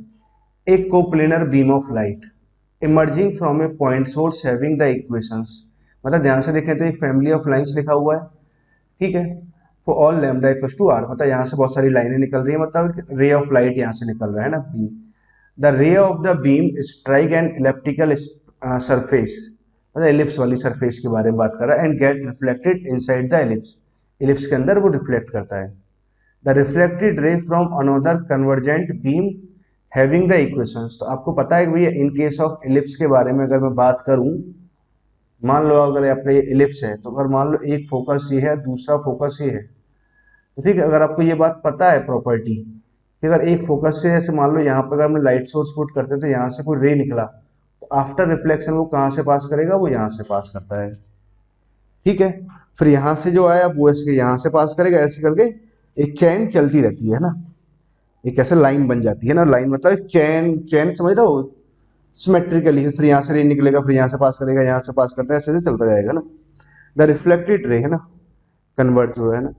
एक coplanar beam of light emerging from A point source having the equations, मतलब ध्यान से देखें तो एक फैमिली ऑफ लाइंस लिखा हुआ है, ठीक है। For all lambda equals to R, मतलब यहाँ से बहुत सारी लाइनें निकल रही है, मतलब रे ऑफ लाइट यहाँ से निकल रहा है ना, beam. The ray of the beam strike an elliptical surface, मतलब एलिप्स वाली सरफेस के बारे में बात कर रहा है, and get reflected inside the ellipse, ellipse के अंदर वो रिफ्लेक्ट करता है। The reflected ray from another convergent beam having the equations, तो आपको पता है कि भैया इन केस ऑफ एलिप्स के बारे में अगर मैं बात करूं, मान लो अगर आपका ये एलिप्स है, तो अगर मान लो एक फोकस ये है, दूसरा फोकस ये है, तो ठीक है, अगर आपको ये बात पता है प्रॉपर्टी कि अगर एक फोकस से, जैसे मान लो यहाँ पर अगर हम लाइट सोर्स पुट करते हैं तो यहाँ से कोई रे निकला, तो आफ्टर रिफ्लेक्शन वो कहाँ से पास करेगा, वो यहाँ से पास करता है, ठीक है। फिर यहाँ से जो आया वो इसके यहाँ से पास करेगा, ऐसे करके एक चैन चलती रहती है ना, एक ऐसे लाइन बन जाती है ना, लाइन मतलब एक चैन, चैन समझ रहे हो, सिमेट्रिकली। फिर यहाँ से रे निकलेगा, फिर यहाँ से पास करेगा, यहाँ से पास करता है, ऐसे चलता जाएगा ना। द रिफ्लेक्टेड रे है ना, कन्वर्ट जो है ना,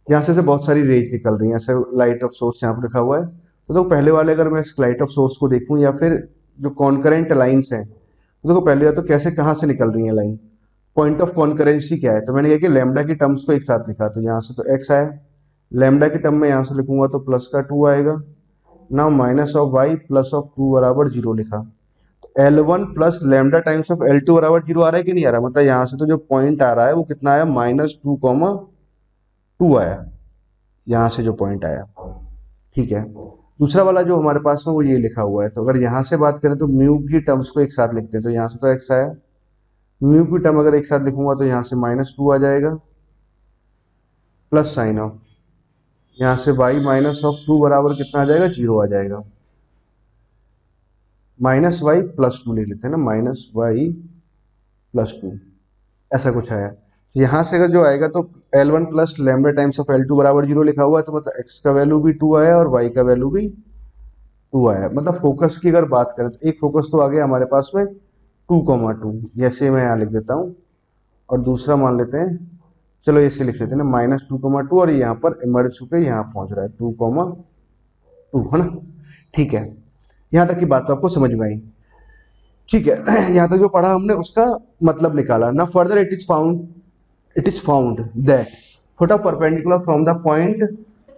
यहाँ से बहुत सारी रेज निकल रही है, ऐसे लाइट ऑफ सोर्स यहाँ पर लिखा हुआ है। तो देखो पहले वाले अगर मैं इस लाइट ऑफ सोर्स को देखूँ या फिर जो कॉन्करेंट लाइन्स हैं, तो देखो पहले बात तो कैसे कहाँ से निकल रही है लाइन, पॉइंट ऑफ कॉन्करेंसी क्या है, तो मैंने कहा कि लैम्डा की टर्म्स को एक साथ लिखा, तो यहाँ से तो एक्स आया, लैम्डा की टर्म में यहाँ से लिखूंगा तो प्लस का 2 आएगा ना, minus of y plus of 2 बराबर 0 लिखा। L1 plus lambda times of L2 बराबर 0 आ रहा है कि नहीं आ रहा, मतलब यहाँ से तो जो पॉइंट आ रहा है वो कितना आया, -2, आया, यहाँ से जो पॉइंट आया, ठीक है। दूसरा वाला जो हमारे पास में वो ये लिखा हुआ है, तो अगर यहाँ से बात करें तो म्यू की टर्म्स को एक साथ लिखते हैं, तो यहाँ से तो एक्स आया, म्यू की टर्म अगर एक साथ लिखूंगा तो यहाँ से -2 आ जाएगा, प्लस साइन ऑफ, यहाँ से y -2 बराबर कितना आ जाएगा, 0 आ जाएगा, -y + 2 लिख लेते हैं ना, -y + 2, ऐसा कुछ आया। तो यहाँ से अगर जो आएगा तो L1 plus lambda times of L2 बराबर 0 लिखा हुआ है, तो मतलब x का वैल्यू भी 2 आया और y का वैल्यू भी 2 आया। मतलब फोकस की अगर बात करें तो एक फोकस तो आ गया हमारे पास में 2,2, जैसे मैं यहाँ लिख देता हूँ, और दूसरा मान लेते हैं, चलो ऐसे लिख लेते हैं ना, -2,2, और यहाँ पर इमर्ज होकर यहाँ पहुँच रहा है 2,2, है ना, ठीक है। यहाँ तक की बात तो आपको समझ में आई, ठीक है। यहाँ तक जो पढ़ा हमने उसका मतलब निकाला ना। Further it is found that फोटा परपेंडिकुलर फ्रॉम द पॉइंट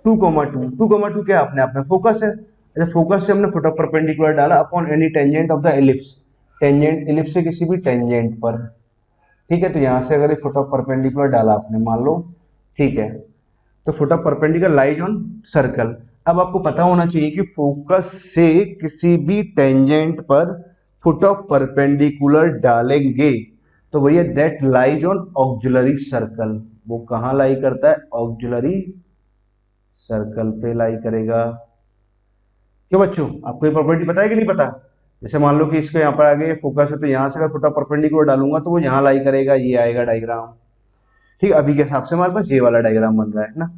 2,2, 2,2 क्या अपने आप में फोकस है, अच्छा फोकस से हमने फोटा परपेंडिकुलर डाला upon any tangent of the ellipse, tangent ellipse से किसी भी टेंजेंट पर, ठीक है। तो यहाँ से अगर एक फोटा परपेंडिकुलर डाला आपने मान लो, ठीक है, तो फोटा परपेंडिकुलर लाइज ऑन सर्कल। अब आपको पता होना चाहिए कि फोकस से किसी भी टेंजेंट पर फुट ऑफ परपेंडिकुलर डालेंगे तो भैया that lies on auxiliary circle, वो कहाँ लाई करता है, ऑक्सिलरी सर्कल पे लाई करेगा। क्यों बच्चों, आपको ये प्रॉपर्टी पता है कि नहीं पता। जैसे मान लो कि इसको यहाँ पर आगे फोकस है, तो यहाँ से अगर फुट ऑफ परपेंडिकुलर डालूंगा तो वो यहाँ लाई करेगा, ये आएगा डायग्राम, ठीक है। अभी के हिसाब से हमारे पास ये वाला डायग्राम बन रहा है ना,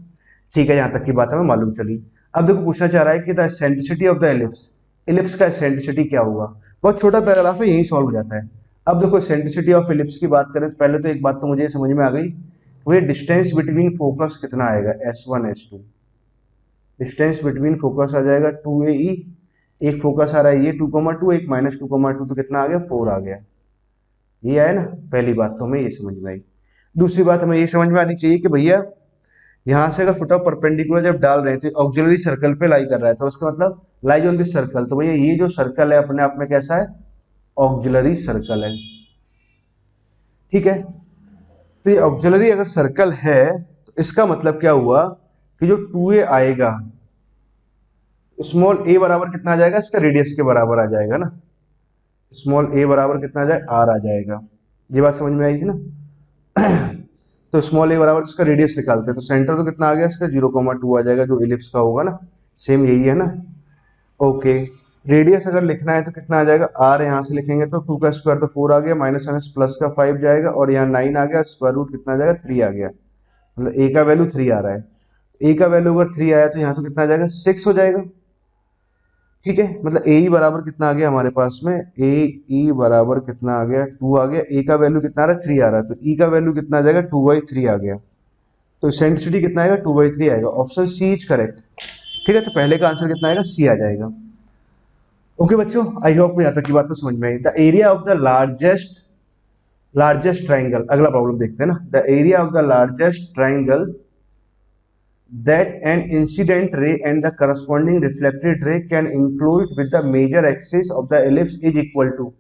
ठीक है। यहाँ तक की बात हमें मालूम चली। अब देखो पूछना चाह रहा है कि the eccentricity of the ellipse, ellipse का एसेंट्रिसिटी क्या होगा, बहुत छोटा पैराग्राफ है, यही सॉल्व हो जाता है। अब देखो एसेंट्रिसिटी ऑफ एलिप्स की बात करें तो पहले तो एक बात तो मुझे समझ में आ गई, वो डिस्टेंस बिटवीन फोकस कितना आएगा, S1 S2, distance between focus आ जाएगा 2AE, एक फोकस आ रहा है ये 2,2, एक -2,2, तो कितना आ गया, 4 आ गया, ये आया ना। पहली बात तो हमें ये समझ में आई। दूसरी बात हमें ये समझ में आनी चाहिए कि भैया यहाँ से अगर फुट ऑफ परपेंडिकुलर जब डाल रहे हैं तो ऑक्सिलरी सर्कल पे लाई कर रहा है, तो उसका मतलब लाइज ऑन दिस सर्कल, तो भैया ये जो सर्कल है अपने आप में कैसा है, ऑक्सिलरी सर्कल है, ठीक है। तो ये ऑक्सिलरी अगर सर्कल है तो इसका मतलब क्या हुआ कि जो 2A आएगा, स्मॉल a बराबर कितना आ जाएगा, इसका रेडियस के बराबर आ जाएगा ना, स्मॉल a बराबर कितना आ जाएगा, r आ जाएगा। ये बात समझ में आई थी ना। तो स्मॉल a बराबर इसका रेडियस निकालते हैं, तो सेंटर तो कितना आ गया इसका 0,2 आ जाएगा, जो एलिप्स का होगा ना, सेम यही है ना। ओके, रेडियस अगर लिखना है तो कितना आ जाएगा, आर यहाँ से लिखेंगे तो 2 का स्क्वायर तो 4 आ गया, माइनस माइनस प्लस का 5 जाएगा, और यहाँ 9 आ गया, स्क्वायर रूट कितना आ जाएगा, 3 आ गया। मतलब ए का वैल्यू 3 आ रहा है। ए का वैल्यू अगर 3 आया तो यहाँ से कितना आ जाएगा, 6 हो जाएगा। ठीक है, मतलब ए ई बराबर कितना आ गया हमारे पास में, ए ई बराबर कितना आ गया, 2 आ गया। ए का वैल्यू कितना आ रहा है, 3 आ रहा है, तो ई का वैल्यू कितना आ जाएगा, 2/3 आ गया। तो सेंट्रिसिटी कितना आएगा, 2/3 आएगा। Option C is correct. ठीक है, तो पहले का आंसर कितना आएगा, सी आ जाएगा। ओके बच्चों, आई होप यहाँ तक की बात तो समझ में आई। The area of the largest triangle, अगला प्रॉब्लम देखते हैं ना। The area of the largest triangle that an incident ray and the corresponding reflected ray can include with the major axis of the ellipse is equal to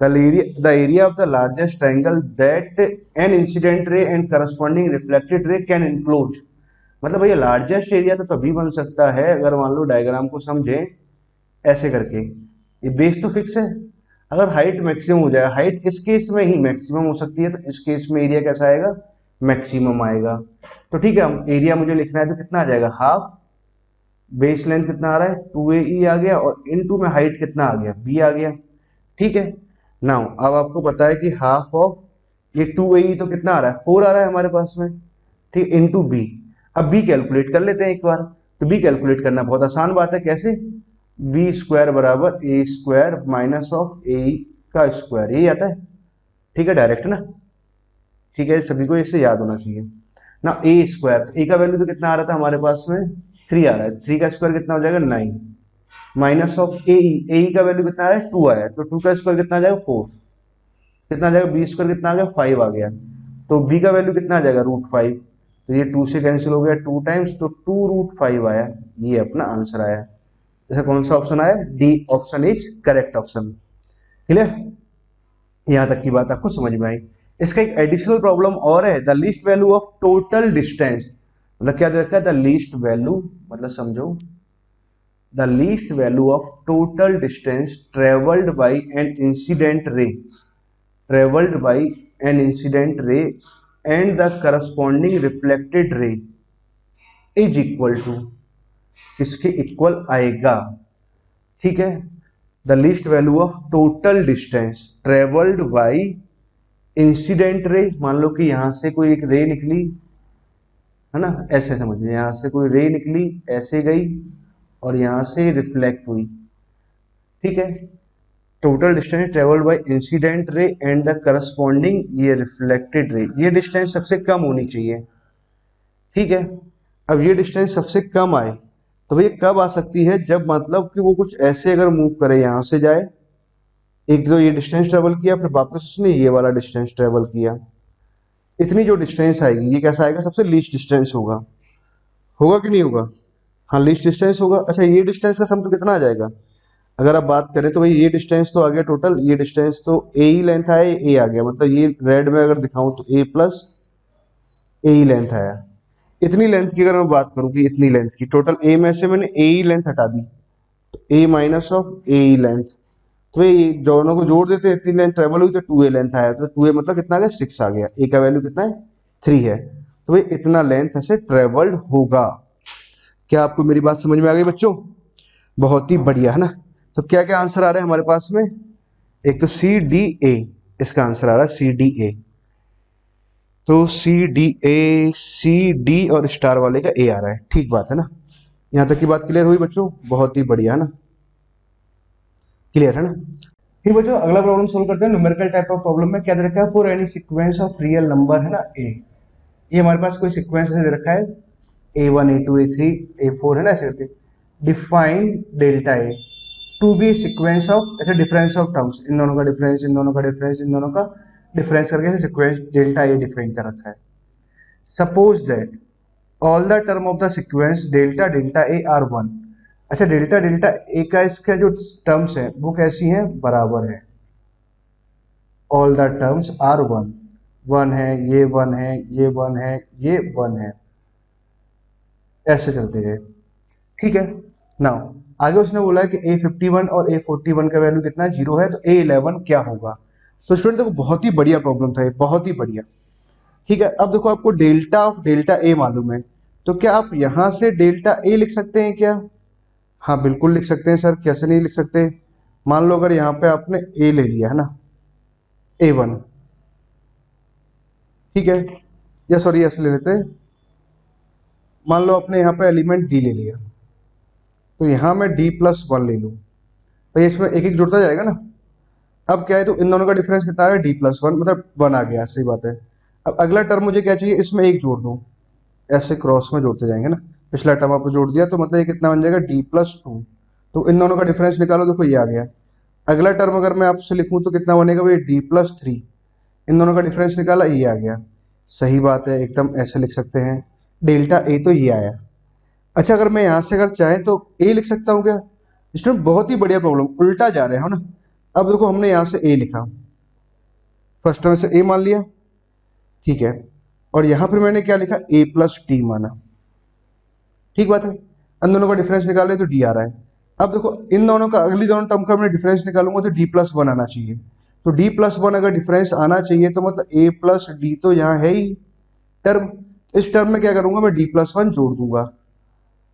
the area of the largest triangle that an incident ray and corresponding reflected ray can include। मतलब भैया largest area तो तभी बन सकता है अगर मान लो diagram को समझें ऐसे करके, ये बेस तो फिक्स है। अगर हाइट मैक्सिमम हो जाए, हाइट इस केस में ही मैक्सिमम हो सकती है, तो इस केस में एरिया कैसा आएगा, मैक्सिमम आएगा। तो ठीक है, हम एरिया मुझे लिखना है तो कितना आ जाएगा, हाफ बेस लेंथ कितना आ रहा है, 2AE आ गया, और इनटू में हाइट कितना आ गया, B आ गया। ठीक है, नाउ अब आपको पता है कि हाफ ऑफ ये 2AE तो कितना आ रहा है, 4 आ रहा है हमारे पास में। ठीक, इनटू B। अब B कैलकुलेट कर लेते हैं एक बार। तो B कैलकुलेट करना बहुत आसान बात है, कैसे, B स्क्वायर बराबर A square minus of AE का स्क्वायर, यही आता है। ठीक है, डायरेक्ट ना। ठीक है, सभी को इससे याद होना चाहिए ना। ए स्क्वायर, ए का वैल्यू तो कितना आ रहा था हमारे पास में, 3 आ रहा है, 3 का स्क्वायर कितना हो जाएगा, 9 माइनस ऑफ ए का वैल्यू कितना आ रहा है, 2 आया है, तो 2 का स्क्वायर कितना आ जाएगा, 4 कितना आ जाएगा, बी स्क्वायर कितना आ गया, 5 आ गया। तो बी का वैल्यू कितना आ जाएगा, √5। तो ये 2 से कैंसिल हो गया 2 टाइम्स, तो 2√5 आया। ये अपना आंसर आया। जैसे कौन सा ऑप्शन आया, D option is correct option. Clear, यहां तक की बात आपको समझ में आई। इसका एक एडिशनल प्रॉब्लम और है, the least value of total distance. मतलब क्या दे रखा है, द लीस्ट वैल्यू, मतलब समझो, the least value of total distance travelled by an incident ray, travelled by an incident ray and the corresponding reflected ray is equal to, किसके इक्वल आएगा। ठीक है, the least value of total distance travelled by incident ray, मान लो कि यहां से कोई एक रे निकली है ना, ऐसे समझिए, यहां से कोई रे निकली, ऐसे गई और यहां से रिफ्लेक्ट हुई। ठीक है, total distance travelled by incident ray and the corresponding ये रिफ्लेक्टेड रे, ये डिस्टेंस सबसे कम होनी चाहिए। ठीक है, अब ये डिस्टेंस सबसे कम आए तो ये कब आ सकती है, जब मतलब कि वो कुछ ऐसे अगर मूव करे, यहां से जाए, एक जो ये डिस्टेंस ट्रेवल किया, फिर वापस उसने ये वाला डिस्टेंस ट्रेवल किया, इतनी जो डिस्टेंस आएगी ये कैसा आएगा, सबसे लीस्ट डिस्टेंस होगा। होगा कि नहीं होगा, हाँ लीस्ट डिस्टेंस होगा। अच्छा, ये डिस्टेंस का सम तो कितना आ जाएगा, अगर आप बात करें तो भाई ये डिस्टेंस तो आ गया टोटल, ये डिस्टेंस तो ए ही लेंथ आया, ए आ गया, मतलब ये रेड में अगर दिखाऊं तो ए प्लस ए ही लेंथ आया। इतनी लेंथ की अगर मैं बात करूं कि इतनी लेंथ की, टोटल ए में से मैंने ए ही लेंथ हटा दी, तो ए माइनस ऑफ ए ही लेंथ, तो ये दोनों को जोड़ देते हैं, इतनी लेंथ ट्रेवल हुई तो 2a लेंथ आया, तो 2a मतलब कितना आ गया, 6 आ गया। ए का वैल्यू कितना है, 3 है, तो भाई इतना लेंथ ऐसे ट्रेवल्ड होगा। क्या आपको मेरी बात समझ में आ गई बच्चों, बहुत ही बढ़िया है ना। तो क्या क्या आंसर आ रहा है हमारे पास में, एक तो C-D-A, इसका आंसर आ रहा है C-D-A, तो C-D और स्टार वाले का ए आ रहा है। ठीक बात है ना, यहां तक की बात क्लियर हुई बच्चों, बहुत ही बढ़िया है ना, क्लियर है ना। ठीक बच्चों, अगला प्रॉब्लम सोल्व करते हैं। न्यूमेरिकल टाइप ऑफ प्रॉब्लम में क्या दे रखा है, for any sequence of real number है ना ए, ये हमारे पास कोई सीक्वेंस ऐसे दे रखा है, A1 A2 A3 A4 है ना, ऐसे करके define delta a to b sequence of, ऐसे डिफरेंस ऑफ टर्म्स, इन दोनों का डिफरेंस, इन दोनों का डिफरेंस, इन दोनों का डिफरेंस करके ऐसे सीक्वेंस डेल्टा ए डिफाइन कर रखा है। Suppose that all the term of the sequence delta delta A R 1। अच्छा, डेल्टा डेल्टा ए का इसका जो टर्म्स है वो कैसी हैं, बराबर है। ऑल द टर्म्स आर 1, 1 है, ये 1 है, ये 1 है, ये 1 है, ऐसे चलते गए। ठीक है, नाउ आगे उसने बोला है कि A51 और A41 का वैल्यू कितना है, 0 है, तो A11 क्या होगा। तो स्टूडेंट देखो, बहुत ही बढ़िया प्रॉब्लम था ये, बहुत ही बढ़िया। ठीक है, अब देखो आपको डेल्टा ऑफ डेल्टा ए मालूम है, तो क्या आप यहां से डेल्टा ए लिख सकते हैं क्या, हाँ बिल्कुल लिख सकते हैं सर, कैसे नहीं लिख सकते। मान लो अगर यहाँ पे आपने ए ले लिया है ना, A1, ठीक है, या सॉरी ऐसे ले लेते हैं, मान लो आपने यहाँ पे एलिमेंट डी ले लिया, तो यहाँ मैं D+1 ले लूँ, तो इसमें एक एक जुड़ता जाएगा ना। अब क्या है, तो इन दोनों का डिफरेंस कितना है, D+1 मतलब 1 आ गया, सही बात है। अब अगला टर्म मुझे क्या चाहिए, इसमें एक जोड़ दूँ, ऐसे क्रॉस में जोड़ते जाएंगे ना। पिछला टर्म आपने जोड़ दिया तो मतलब ये कितना बन जाएगा, D+2। तो इन दोनों का डिफरेंस निकालो, देखो ये आ गया। अगला टर्म अगर मैं आपसे लिखूँ तो कितना बनेगा भाई, D+3। इन दोनों का डिफरेंस निकाला, ये आ गया। सही बात है, एकदम ऐसे लिख सकते हैं, डेल्टा ए तो ये आया। अच्छा अगर मैं यहाँ से अगर चाहें तो ए लिख सकता हूँ क्या। स्टूडेंट बहुत ही बढ़िया प्रॉब्लम, उल्टा जा रहे हो ना। अब देखो हमने यहाँ से ए लिखा, फर्स्ट टर्म से ए मान लिया, ठीक है, और यहाँ फिर मैंने क्या लिखा, A+D माना, ठीक बात है। इन दोनों का डिफरेंस निकाले तो डी आ रहा है। अब देखो इन दोनों का, अगली दोनों टर्म का मैं डिफरेंस निकालूंगा तो D+1 आना चाहिए। तो D+1 अगर डिफरेंस आना चाहिए तो मतलब A+D तो यहाँ है ही टर्म। इस टर्म में क्या करूंगा, मैं D+1 जोड़ दूंगा।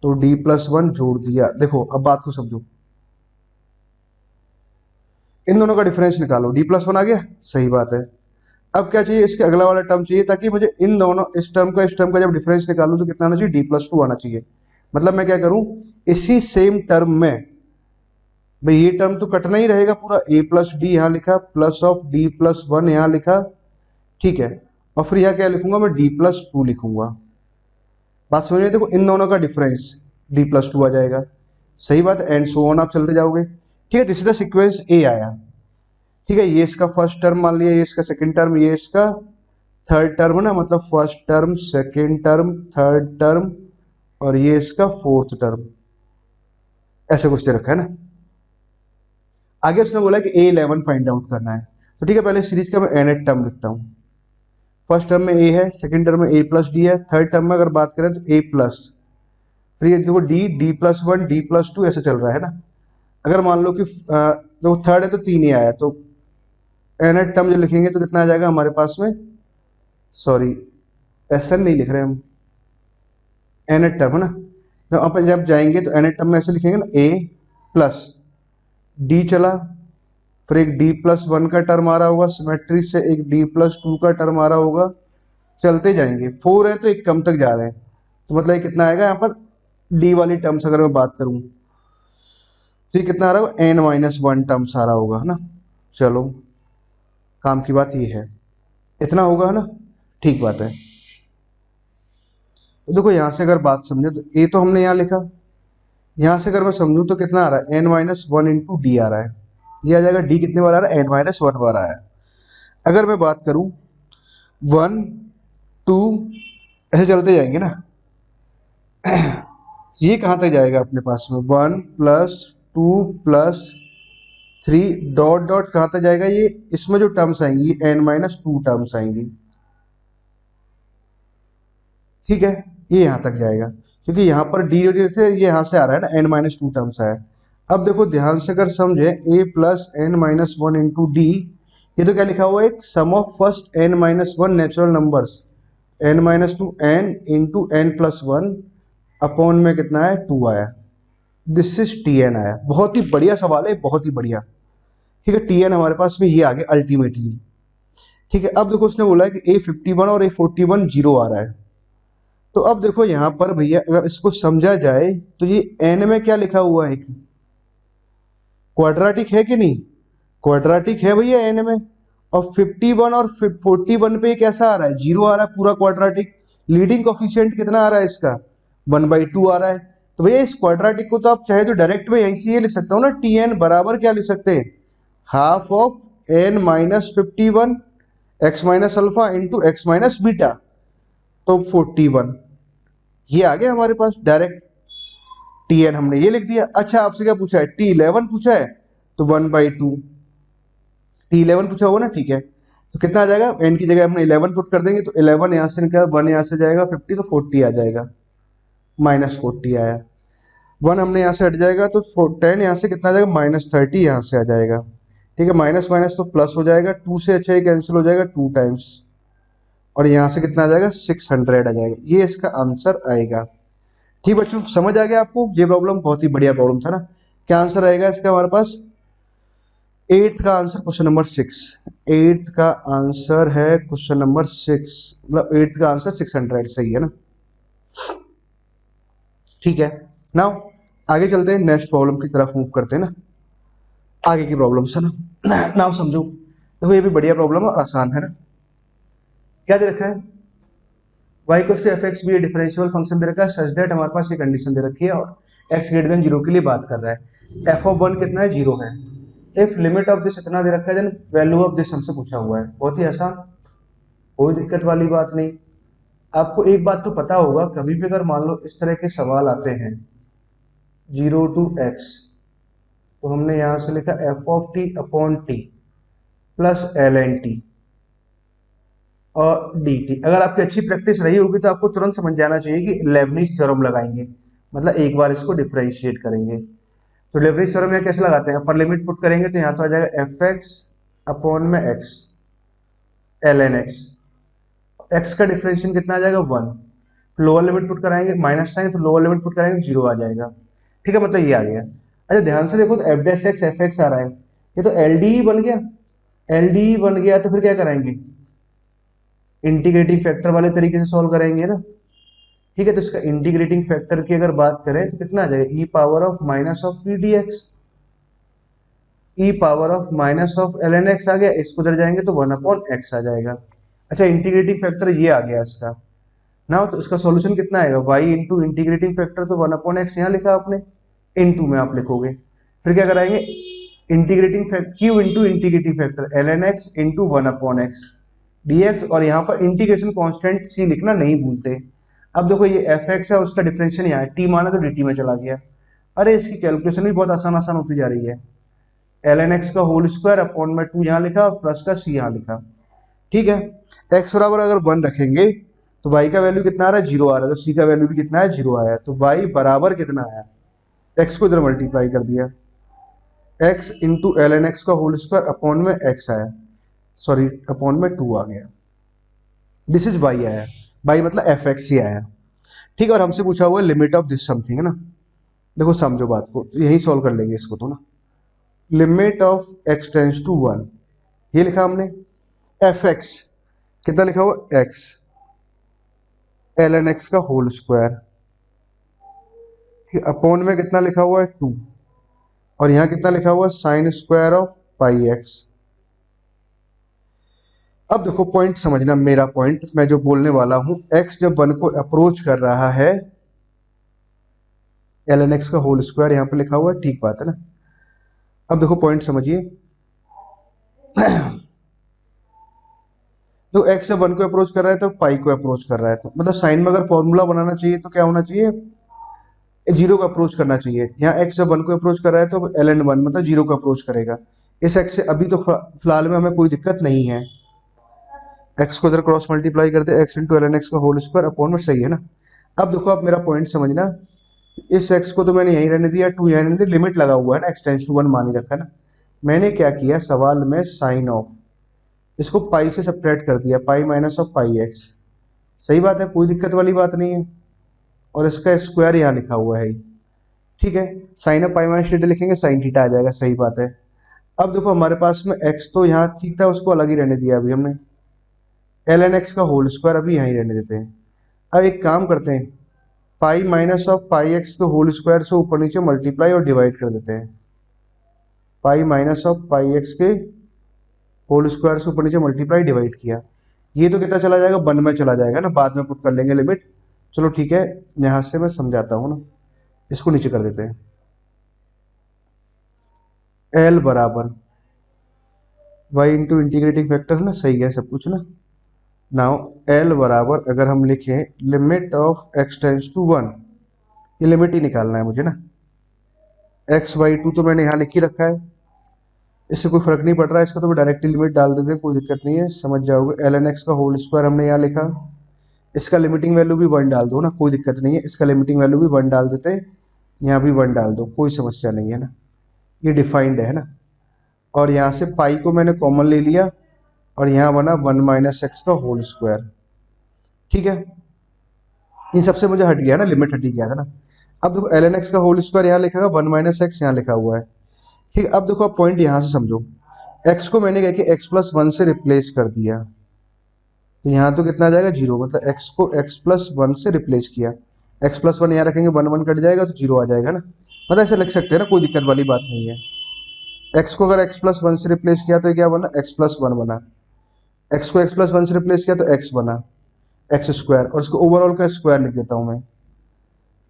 तो D+1 जोड़ दिया, देखो अब बात को समझो, इन दोनों का डिफरेंस निकालो, D+1 आ गया, सही बात है। अब क्या चाहिए, इसके अगला वाला टर्म चाहिए, ताकि मुझे इन दोनों, इस टर्म का जब डिफरेंस निकालूं तो कितना आना चाहिए, D+2 आना चाहिए। मतलब मैं क्या करूं, इसी सेम टर्म में, भाई ये टर्म तो कटना ही रहेगा पूरा, A+D यहाँ लिखा, प्लस ऑफ D+1 यहाँ लिखा, ठीक है, और फिर यहाँ क्या लिखूंगा, मैं D+2 लिखूंगा। बात समझ में, देखो इन दोनों का डिफरेंस D+2 आ जाएगा, सही बात है, एंड सो ऑन आप चलते जाओगे, ठीक है। दिस इज द सीक्वेंस ए आया, ठीक है, ये इसका फर्स्ट टर्म मान लिया, ये इसका सेकंड टर्म, ये इसका थर्ड टर्म ना, मतलब first term, second term, third term, और ये इसका फोर्थ टर्म, ऐसे कुछ दे रखा है ना। आगे उसने बोला कि A11 फाइंड आउट करना है, तो ठीक है, पहले सीरीज का मैं nth टर्म लिखता हूँ। फर्स्ट टर्म में A है, सेकंड टर्म में A+D है, थर्ड टर्म में अगर बात करें तो A+, फिर ये देखो D+1 D+2 ऐसे चल रहा है ना। अगर मान लो कि देखो थर्ड है तो 3 ही आया, तो nth टर्म जो लिखेंगे तो कितना आ जाएगा हमारे पास में, सॉरी SN नहीं लिख रहे हम, nth टर्म है ना। तो आप जब जाएंगे तो nth टर्म में ऐसे लिखेंगे ना, A+D चला, फिर एक D+1 का टर्म आ रहा होगा, सिमेट्री से एक D+2 का टर्म आ रहा होगा, चलते जाएंगे। 4 है तो एक कम तक जा रहे हैं, तो मतलब ये कितना आएगा यहाँ पर, D वाली टर्म्स अगर मैं बात करूँ तो ये कितना आ रहा होगा, N-1 टर्म्स आ रहा होगा, है ना। चलो काम की बात ये है, इतना होगा, है ना, ठीक बात है। तो देखो यहाँ से अगर बात समझे तो ए तो हमने यहाँ लिखा, यहाँ से अगर मैं समझूँ तो कितना आ रहा है, N-1 इंटू डी आ रहा है, ये आ जाएगा, डी कितने बार आ रहा है, N-1 बार आया है। अगर मैं बात करूँ 1 2 ऐसे चलते जाएंगे ना, ये कहाँ तक जाएगा अपने पास में, 1 + 2 + 3 डॉट डॉट कहाँ तक जाएगा, ये इसमें जो टर्म्स आएंगी ये N-2 टर्म्स आएंगी, ठीक है, ये यहाँ तक जाएगा, क्योंकि यहाँ पर डी थे, ये यहाँ से आ रहा है ना, N-2 टर्म्स आया। अब देखो ध्यान से अगर समझे, A+N-1 इंटू डी, ये तो क्या लिखा हुआ है, एक sum of first N-1 natural numbers, N-2 N into N+1 upon में कितना है, 2 आया, दिस इज Tn आया। बहुत ही बढ़िया सवाल है, बहुत ही बढ़िया, ठीक है। Tn हमारे पास में ये आ गया अल्टीमेटली, ठीक है। अब देखो उसने बोला है कि A51 और A41 जीरो आ रहा है, तो अब देखो यहाँ पर भैया अगर इसको समझा जाए तो ये n में क्या लिखा हुआ है, कि क्वाड्रेटिक है कि नहीं, क्वाड्रेटिक है भैया n में, और 51 और 41 पे कैसा आ रहा है, जीरो आ रहा है, पूरा क्वाड्रेटिक। लीडिंग कोफिशिएंट कितना आ रहा है इसका, 1/2 आ रहा है। तो भैया इस क्वाड्रेटिक को तो आप चाहे तो डायरेक्ट में यहीं से ये लिख सकता हूँ ना, Tn बराबर क्या लिख सकते हैं, half of N-51 x minus alpha into x minus beta, तो 41, ये आ गया हमारे पास डायरेक्ट। Tn हमने ये लिख दिया। अच्छा आपसे क्या पूछा है, T11 पूछा है, तो 1/2 T11 पूछा होगा ना, ठीक है। तो कितना आ जाएगा, n की जगह हमने 11 पुट कर देंगे, तो 11 यहाँ से निकला, 1 यहाँ से जाएगा 50, तो 40 आ जाएगा, -40 आया। 1 हमने यहाँ से हट जाएगा तो 10 यहाँ से कितना आ जाएगा, -30 यहाँ से आ जाएगा, ठीक है। माइनस माइनस तो प्लस हो जाएगा, 2 से अच्छा ही कैंसिल हो जाएगा 2 टाइम्स, और यहाँ से कितना आ जाएगा, 600 आ जाएगा, ये इसका आंसर आएगा, ठीक बच्चों, समझ आ गया आपको ये प्रॉब्लम? बहुत ही बढ़िया प्रॉब्लम था ना। क्या आंसर आएगा इसका हमारे पास? एट्थ का आंसर क्वेश्चन नंबर 6। एट्थ का आंसर है क्वेश्चन नंबर 6, मतलब एट्थ का आंसर 600 सही है ना। ठीक है, नाउ आगे चलते हैं, नेक्स्ट प्रॉब्लम की तरफ मूव करते हैं ना। आगे की प्रॉब्लम है ना, नाउ समझो। देखो ये भी बढ़िया प्रॉब्लम है और आसान है ना। क्या दे रखा है? y equals to f x भी डिफरेंशियल फंक्शन दे रखा है सच दैट, हमारे पास ये कंडीशन दे रखी है और x ग्रेटर देन 0 के लिए बात कर रहा है। f ऑफ 1 कितना है? 0 है। इफ लिमिट ऑफ दिस इतना दे रखा है, देन वैल्यू ऑफ दिस हमसे पूछा हुआ है। बहुत ही आसान, कोई दिक्कत वाली बात नहीं। आपको एक बात तो पता होगा, कभी भी अगर मान लो इस तरह के सवाल आते हैं 0 टू x, तो हमने यहां से लिखा f of t upon t plus ln t और dt। अगर आपकी अच्छी प्रैक्टिस रही होगी तो आपको तुरंत समझ जाना चाहिए कि लेबनिज थ्योरम लगाएंगे, मतलब एक बार इसको डिफरेंशिएट करेंगे। तो लेबनिज थ्योरम यहाँ कैसे लगाते हैं? अपर लिमिट पुट करेंगे तो यहाँ तो आ जाएगा एफ एक्स अपॉन में एक्स ln x। x का डिफरेंशिएशन कितना आ जाएगा? 1। लोअर लिमिट पुट कराएंगे माइनस साइन, तो लोअर लिमिट पुट कराएंगे 0 आ जाएगा। ठीक है, मतलब ये आ गया। अच्छा ध्यान से देखो, तो f dash x f x आ रहा है, ये तो एल डी बन गया। एल डी बन गया तो फिर क्या कराएंगे? इंटीग्रेटिंग फैक्टर वाले तरीके से सॉल्व करेंगे ना। ठीक है, तो इसका इंटीग्रेटिंग फैक्टर की अगर बात करें तो कितना आ जाएगा? E power of minus of p d x, e power of minus of l n x आ गया, इसको उधर जाएंगे तो 1/x आ जाएगा। अच्छा इंटीग्रेटिंग फैक्टर ये आ गया इसका ना, तो इसका सॉल्यूशन कितना आएगा? y इंटू इंटीग्रेटिंग फैक्टर, तो 1/x यहाँ लिखा आपने, इनटू में आप लिखोगे। फिर क्या कराएंगे? Integrating factor q into integrating factor l n x into 1/x dx, और यहाँ पर इंटीग्रेशन कांस्टेंट c लिखना नहीं भूलते। अब देखो ये एफ एक्स है, उसका डिफरेंशियल यहाँ है, t माना तो dt में चला गया। अरे इसकी कैलकुलेशन भी बहुत आसान आसान होती जा रही है। एल एन एक्स का होल स्क्वायर अपॉन में 2 यहाँ लिखा और प्लस का c यहाँ लिखा। ठीक है, x बराबर अगर 1 रखेंगे तो y का वैल्यू कितना आ रहा है? 0 आ रहा है, तो c का वैल्यू भी कितना है? 0 आया। तो y बराबर कितना आया? x को इधर मल्टीप्लाई कर दिया, x into l n x का होल स्क्वायर अपॉन में x आया, सॉरी अपॉन में 2 आ गया। दिस इज y आया, y मतलब एफ एक्स ही आया। ठीक है, और हमसे पूछा हुआ है लिमिट ऑफ दिस समथिंग है ना। देखो समझो बात को, तो यही सॉल्व कर लेंगे इसको तो ना। Limit of x tends to 1, ये लिखा हमने। एफ एक्स कितना लिखा हुआ? x एल एन एक्स का होल स्क्वायर, अपॉन में कितना लिखा हुआ है? 2, और यहां कितना लिखा हुआ है? Sine square of pi x. अब देखो पॉइंट समझना, मेरा पॉइंट मैं जो बोलने वाला हूं, x जब 1 को अप्रोच कर रहा है, एल एन एक्स का होल स्क्वायर यहां पे लिखा हुआ है, ठीक बात है ना। अब देखो पॉइंट समझिए, तो x जब 1 को अप्रोच कर रहा है तो पाई को अप्रोच कर रहा है, तो मतलब साइन में अगर फॉर्मूला बनाना चाहिए तो क्या होना चाहिए? 0 को अप्रोच करना चाहिए। यहाँ x जब 1 को अप्रोच कर रहा है तो एल एन 1 मतलब 0 को अप्रोच करेगा। इस x से अभी तो फिलहाल में हमें कोई दिक्कत नहीं है। x को इधर क्रॉस मल्टीप्लाई करते हैं, x into l n x का होल स्क्वायर अपॉन में, सही है ना। अब देखो आप मेरा पॉइंट समझना, इस x को तो मैंने यहीं रहने दिया, 2 यहीं रहने दिया, लिमिट लगा हुआ है ना, x टेंस टू 1 मान ही रखा है ना। मैंने क्या किया सवाल में, साइन ऑफ इसको पाई से सब्ट्रैक्ट कर दिया, pi minus of pi x. सही बात है, कोई दिक्कत वाली बात नहीं है। और इसका स्क्वायर यहाँ लिखा हुआ है। ठीक है, sine of pi minus theta लिखेंगे, साइन थीटा आ जाएगा, सही बात है। अब देखो हमारे पास में x तो यहाँ ठीक था, उसको अलग ही रहने दिया अभी हमने, एल एन एक्स का होल स्क्वायर अभी यहीं रहने देते हैं। अब एक काम करते हैं, pi minus of pi x के होल स्क्वायर से ऊपर नीचे मल्टीप्लाई और डिवाइड कर देते हैं। Pi minus of pi x के होल स्क्वायर से ऊपर नीचे मल्टीप्लाई डिवाइड किया, ये तो कितना चला जाएगा? 1 में चला जाएगा ना, बाद में पुट कर लेंगे लिमिट। चलो ठीक है, यहां से मैं समझाता हूं ना, इसको नीचे कर देते हैं। एल बराबर वाई इंटू इंटीग्रेटिंग फैक्टर है ना, सही है सब कुछ ना। नाउ एल बराबर अगर हम लिखें limit of x tends to 1, ये लिमिट ही निकालना है मुझे ना। एक्स वाई टू तो मैंने यहाँ लिख ही रखा है, इससे कोई फर्क नहीं पड़ रहा है, इसका तो मैं डायरेक्ट लिमिट डाल देते हैं, कोई दिक्कत नहीं है, समझ जाओगे। एल एन एक्स का होल स्क्वायर हमने यहाँ लिखा, इसका लिमिटिंग वैल्यू भी 1 डाल दो ना, कोई दिक्कत नहीं है, इसका लिमिटिंग वैल्यू भी 1 डाल देते हैं, यहाँ भी 1 डाल दो, कोई समस्या नहीं है ना, ये डिफाइंड है ना। और यहाँ से पाई को मैंने कॉमन ले लिया और यहाँ बना 1 माइनस एक्स का होल स्क्वायर। ठीक है, इन सबसे मुझे हट गया ना, लिमिट हट ही गया था ना। अब देखो ln x का होल स्क्वायर यहाँ लिखा हुआ 1 माइनस एक्स यहाँ लिखा हुआ है। ठीक है, अब देखो अब पॉइंट यहाँ से समझो, x को मैंने क्या कि x प्लस वन से रिप्लेस कर दिया, तो यहाँ तो कितना आ जाएगा जीरो, मतलब x को x प्लस वन से रिप्लेस किया, x प्लस वन यहाँ रखेंगे, वन वन कट जाएगा तो जीरो आ जाएगा ना, मतलब ऐसे लिख सकते हैं ना, कोई दिक्कत वाली बात नहीं है। x को अगर x प्लस वन से रिप्लेस किया तो क्या बना, x प्लस वन बना, x को x प्लस वन से रिप्लेस किया तो x बना, एक्स स्क्वायर, और इसको ओवरऑल का स्क्वायर लिख देता हूँ मैं।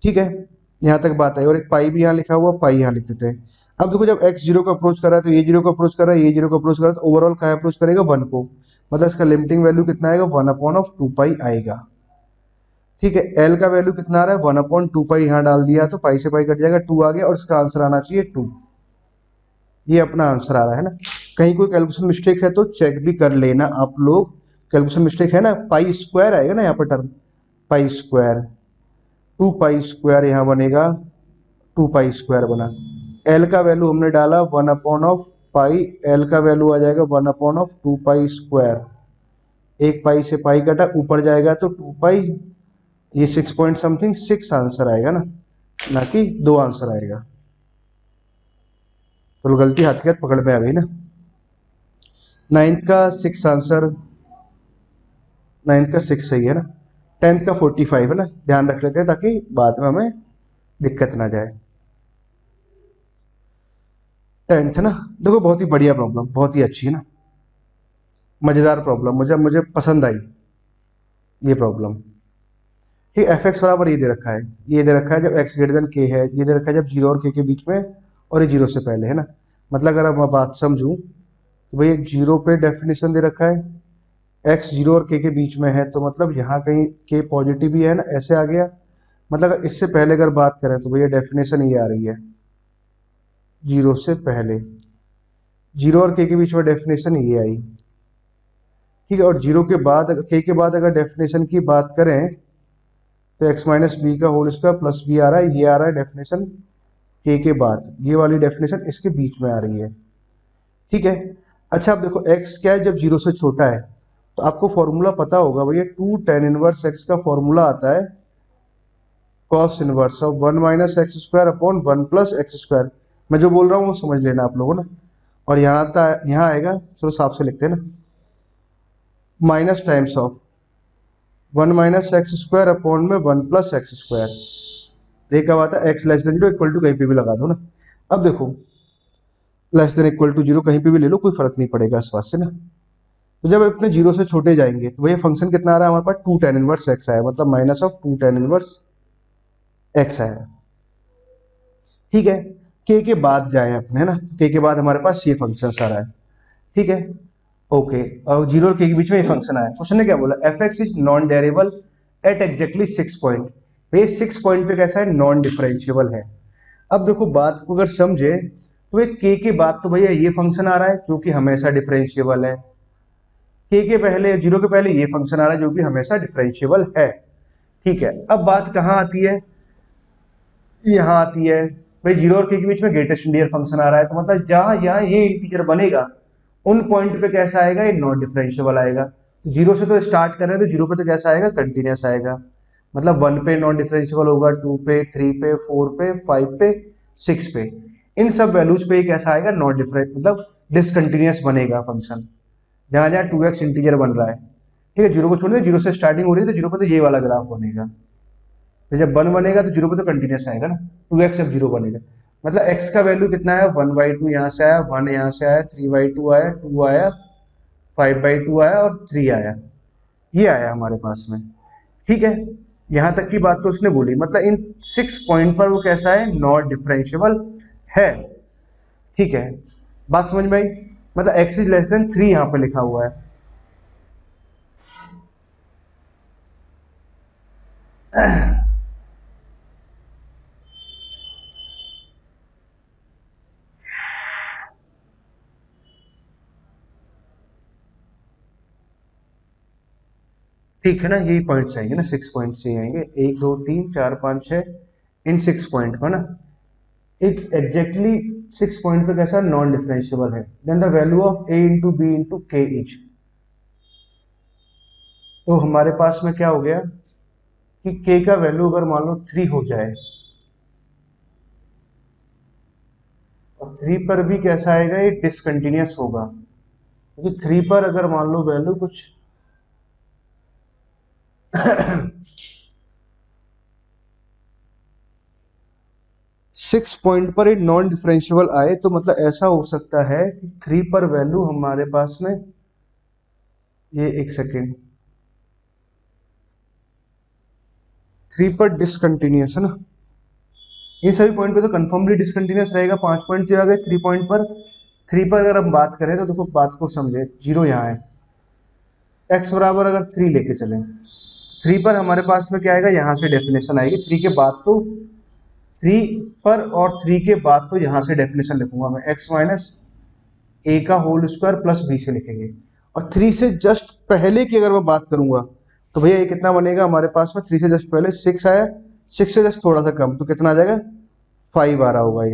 ठीक है, यहाँ तक बात है, और एक पाई भी यहाँ लिखा हुआ, पाई यहाँ लिख देते हैं। अब देखो जब x जीरो को अप्रोच कर रहा है तो ये जीरो को अप्रोच कर रहा है, ये जीरो को अप्रोच कर रहा है, तो ओवरऑल कहाँ अप्रोच करेगा, वन को, मतलब इसका लिमिटिंग वैल्यू कितना आएगा, वन अपॉन ऑफ टू पाई आएगा। ठीक है, एल का वैल्यू कितना आ रहा है, वन अपॉन टू पाई, यहाँ डाल दिया तो पाई से पाई कट जाएगा, टू आ गया, और इसका आंसर आना चाहिए टू। ये अपना आंसर आ रहा है ना। कहीं कोई कैलकुलेशन मिस्टेक है तो चेक भी कर लेना आप लोग, कैलकुलेशन मिस्टेक है ना, पाई स्क्वायर आएगा ना यहाँ पर term, pi square, two pi square यहाँ बनेगा, टू पाई स्क्वायर बना। एल का वैल्यू हमने डाला one upon of pi, l का वैल्यू आ जाएगा one upon of two pi square, एक पाई से पाई कटा, ऊपर जाएगा तो टू पाई, ये six point something six answer आएगा ना कि दो आंसर आएगा। तो गलती हाथ के हाथ पकड़ में आ गई ना। नाइन्थ का सिक्स आंसर, नाइन्थ का सिक्स सही है ना, टेंथ का 45 है ना, ध्यान रख लेते हैं ताकि बाद में हमें दिक्कत ना जाए। टेंथ है ना, देखो बहुत ही बढ़िया प्रॉब्लम, बहुत ही अच्छी है ना, मजेदार प्रॉब्लम, मुझे मुझे पसंद आई ये प्रॉब्लम। ठीक, एफ एक्स बराबर ये दे रखा है, ये दे रखा है जब एक्स ग्रेटर देन के है, ये दे रखा है जब जीरो और के बीच में, और ये जीरो से पहले है ना। मतलब अगर अब मैं बात समझूं तो भाई एक जीरो पे डेफिनेशन दे रखा है, एक्स जीरो और के बीच में है, तो मतलब यहाँ कहीं के पॉजिटिव ही है ना, ऐसे आ गया। मतलब अगर इससे पहले अगर बात करें तो भैया डेफिनेशन ये आ रही है, जीरो से पहले, जीरो और के बीच में डेफिनेशन ये आई। ठीक है, और जीरो के बाद के बाद अगर डेफिनेशन की बात करें तो एक्स माइनस बी का होल स्क्वायर प्लस बी आ रहा है, ये आ रहा है डेफिनेशन के बाद, ये वाली डेफिनेशन इसके बीच में आ रही है। ठीक है, अच्छा अब देखो एक्स क्या है, जब जीरो से छोटा है तो आपको फॉर्मूला पता होगा भैया, टू टेन इनवर्स एक्स का फॉर्मूला आता है cos inverse of one minus x square upon one plus x square. मैं जो बोल रहा हूँ वो समझ लेना आप लोगों ने। और यहाँ आएगा, चलो साफ से लिखते हैं ना, minus times of one minus x square upon में वन प्लस एक्स स्क्वायर। ये कब आता है, x less than zero equal to कहीं पे भी लगा दो ना। अब देखो less than equal to zero कहीं पे भी ले लो, कोई फर्क नहीं पड़ेगा इस बात से ना। तो जब अपने जीरो से छोटे जाएंगे तो वही फंक्शन कितना आ रहा है हमारे पास, टू टेन इनवर्स एक्स आया, मतलब minus of two tan inverse x आया। ठीक है, के बाद जाए अपने, है ना, के बाद हमारे पास ये फंक्शन आ रहा है। ठीक है, ओके, और जीरो और के बीच में ये फंक्शन आया। क्वेश्चन ने क्या बोला, f x is non derivable at exactly six point. ये सिक्स पॉइंट पे कैसा है, नॉन डिफरेंशिएबल है। अब देखो बात को अगर समझे तो एक के बाद तो भैया ये फंक्शन आ रहा है जो कि हमेशा डिफरेंशिएबल है, के पहले, जीरो के पहले ये फंक्शन आ रहा है जो कि हमेशा डिफरेंशिएबल है। ठीक है, अब बात कहाँ आती है, यहाँ आती है भाई, जीरो और के बीच में ग्रेटेस्ट इंटीजर फंक्शन आ रहा है, तो मतलब जहां यहाँ ये इंटीजर बनेगा उन पॉइंट पे कैसा आएगा, ये नॉन डिफरेंशिएबल आएगा। तो जीरो से तो स्टार्ट कर रहे हैं तो जीरो पे तो कैसा आएगा, कंटिन्यूस आएगा। मतलब वन पे नॉन डिफरेंशिएबल होगा, टू पे, थ्री पे, फोर पे, फाइव पे, सिक्स पे, इन सब वैल्यूज पे कैसा आएगा, नॉन डिफरेंट, मतलब डिसकंटिन्यूस बनेगा फंक्शन, जहां जहां टू एक्स इंटीजर बन रहा है। ठीक है, जीरो को छोड़ दे, जीरो से स्टार्टिंग हो रही है तो जीरो पे तो ये वाला ग्राफ बनेगा, तो जब वन बनेगा तो जीरो पे तो कंटिन्यूस आएगा ना, टू एक्स जब जीरो बनेगा, मतलब एक्स का वैल्यू कितना है, वन बाई टू यहाँ से आया, वन यहाँ से आया, थ्री बाई टू आया, टू आया, फाइव बाई टू आया और थ्री आया, ये आया हमारे पास में। ठीक है, यहां तक की बात तो उसने बोली, मतलब इन सिक्स पॉइंट पर वो कैसा है, नॉट डिफरेंशिएबल है। ठीक है, बात समझ में आई, मतलब x is less then three यहां पर लिखा हुआ है। ठीक है ना, यही पॉइंट्स आएंगे ना, सिक्स पॉइंट्स ही आएंगे, एक दो तीन चार पाँच छः, इन सिक्स पॉइंट को ना, एक एग्जैक्टली सिक्स पॉइंट पे कैसा नॉन डिफरेंशिएबल है। Then the value of a into b into k each, तो हमारे पास में क्या हो गया, कि k का वैल्यू अगर मान लो 3 हो जाए, और 3 पर भी कैसा आएगा, ये डिसकंटिन्यूअस होगा, क्योंकि 3 पर अगर मान लो वैल्यू कुछ 6 पॉइंट पर ये नॉन डिफरेंशियबल आए, तो मतलब ऐसा हो सकता है कि 3 पर वैल्यू हमारे पास में, ये एक सेकेंड, 3 पर डिसकंटिन्यूअस है ना, इन सभी पॉइंट पे तो कंफर्मली डिसकंटिन्यूअस रहेगा। 5 पॉइंट तो आ गए, 3 पॉइंट पर, 3 पर अगर हम बात करें तो देखो बात को समझे, जीरो यहाँ है, x बराबर अगर 3 लेके चले, 3 पर हमारे पास में क्या आएगा, यहाँ से डेफिनेशन आएगी 3 के बाद, तो 3 पर और 3 के बाद तो यहाँ से डेफिनेशन लिखूंगा मैं, x माइनस ए का होल स्क्वायर प्लस बी से लिखेंगे। और 3 से जस्ट पहले की अगर मैं बात करूंगा तो भैया ये कितना बनेगा हमारे पास में, 3 से जस्ट पहले 6 आया, 6 से जस्ट थोड़ा सा कम, तो कितना आ जाएगा, 5 आ रहा होगा,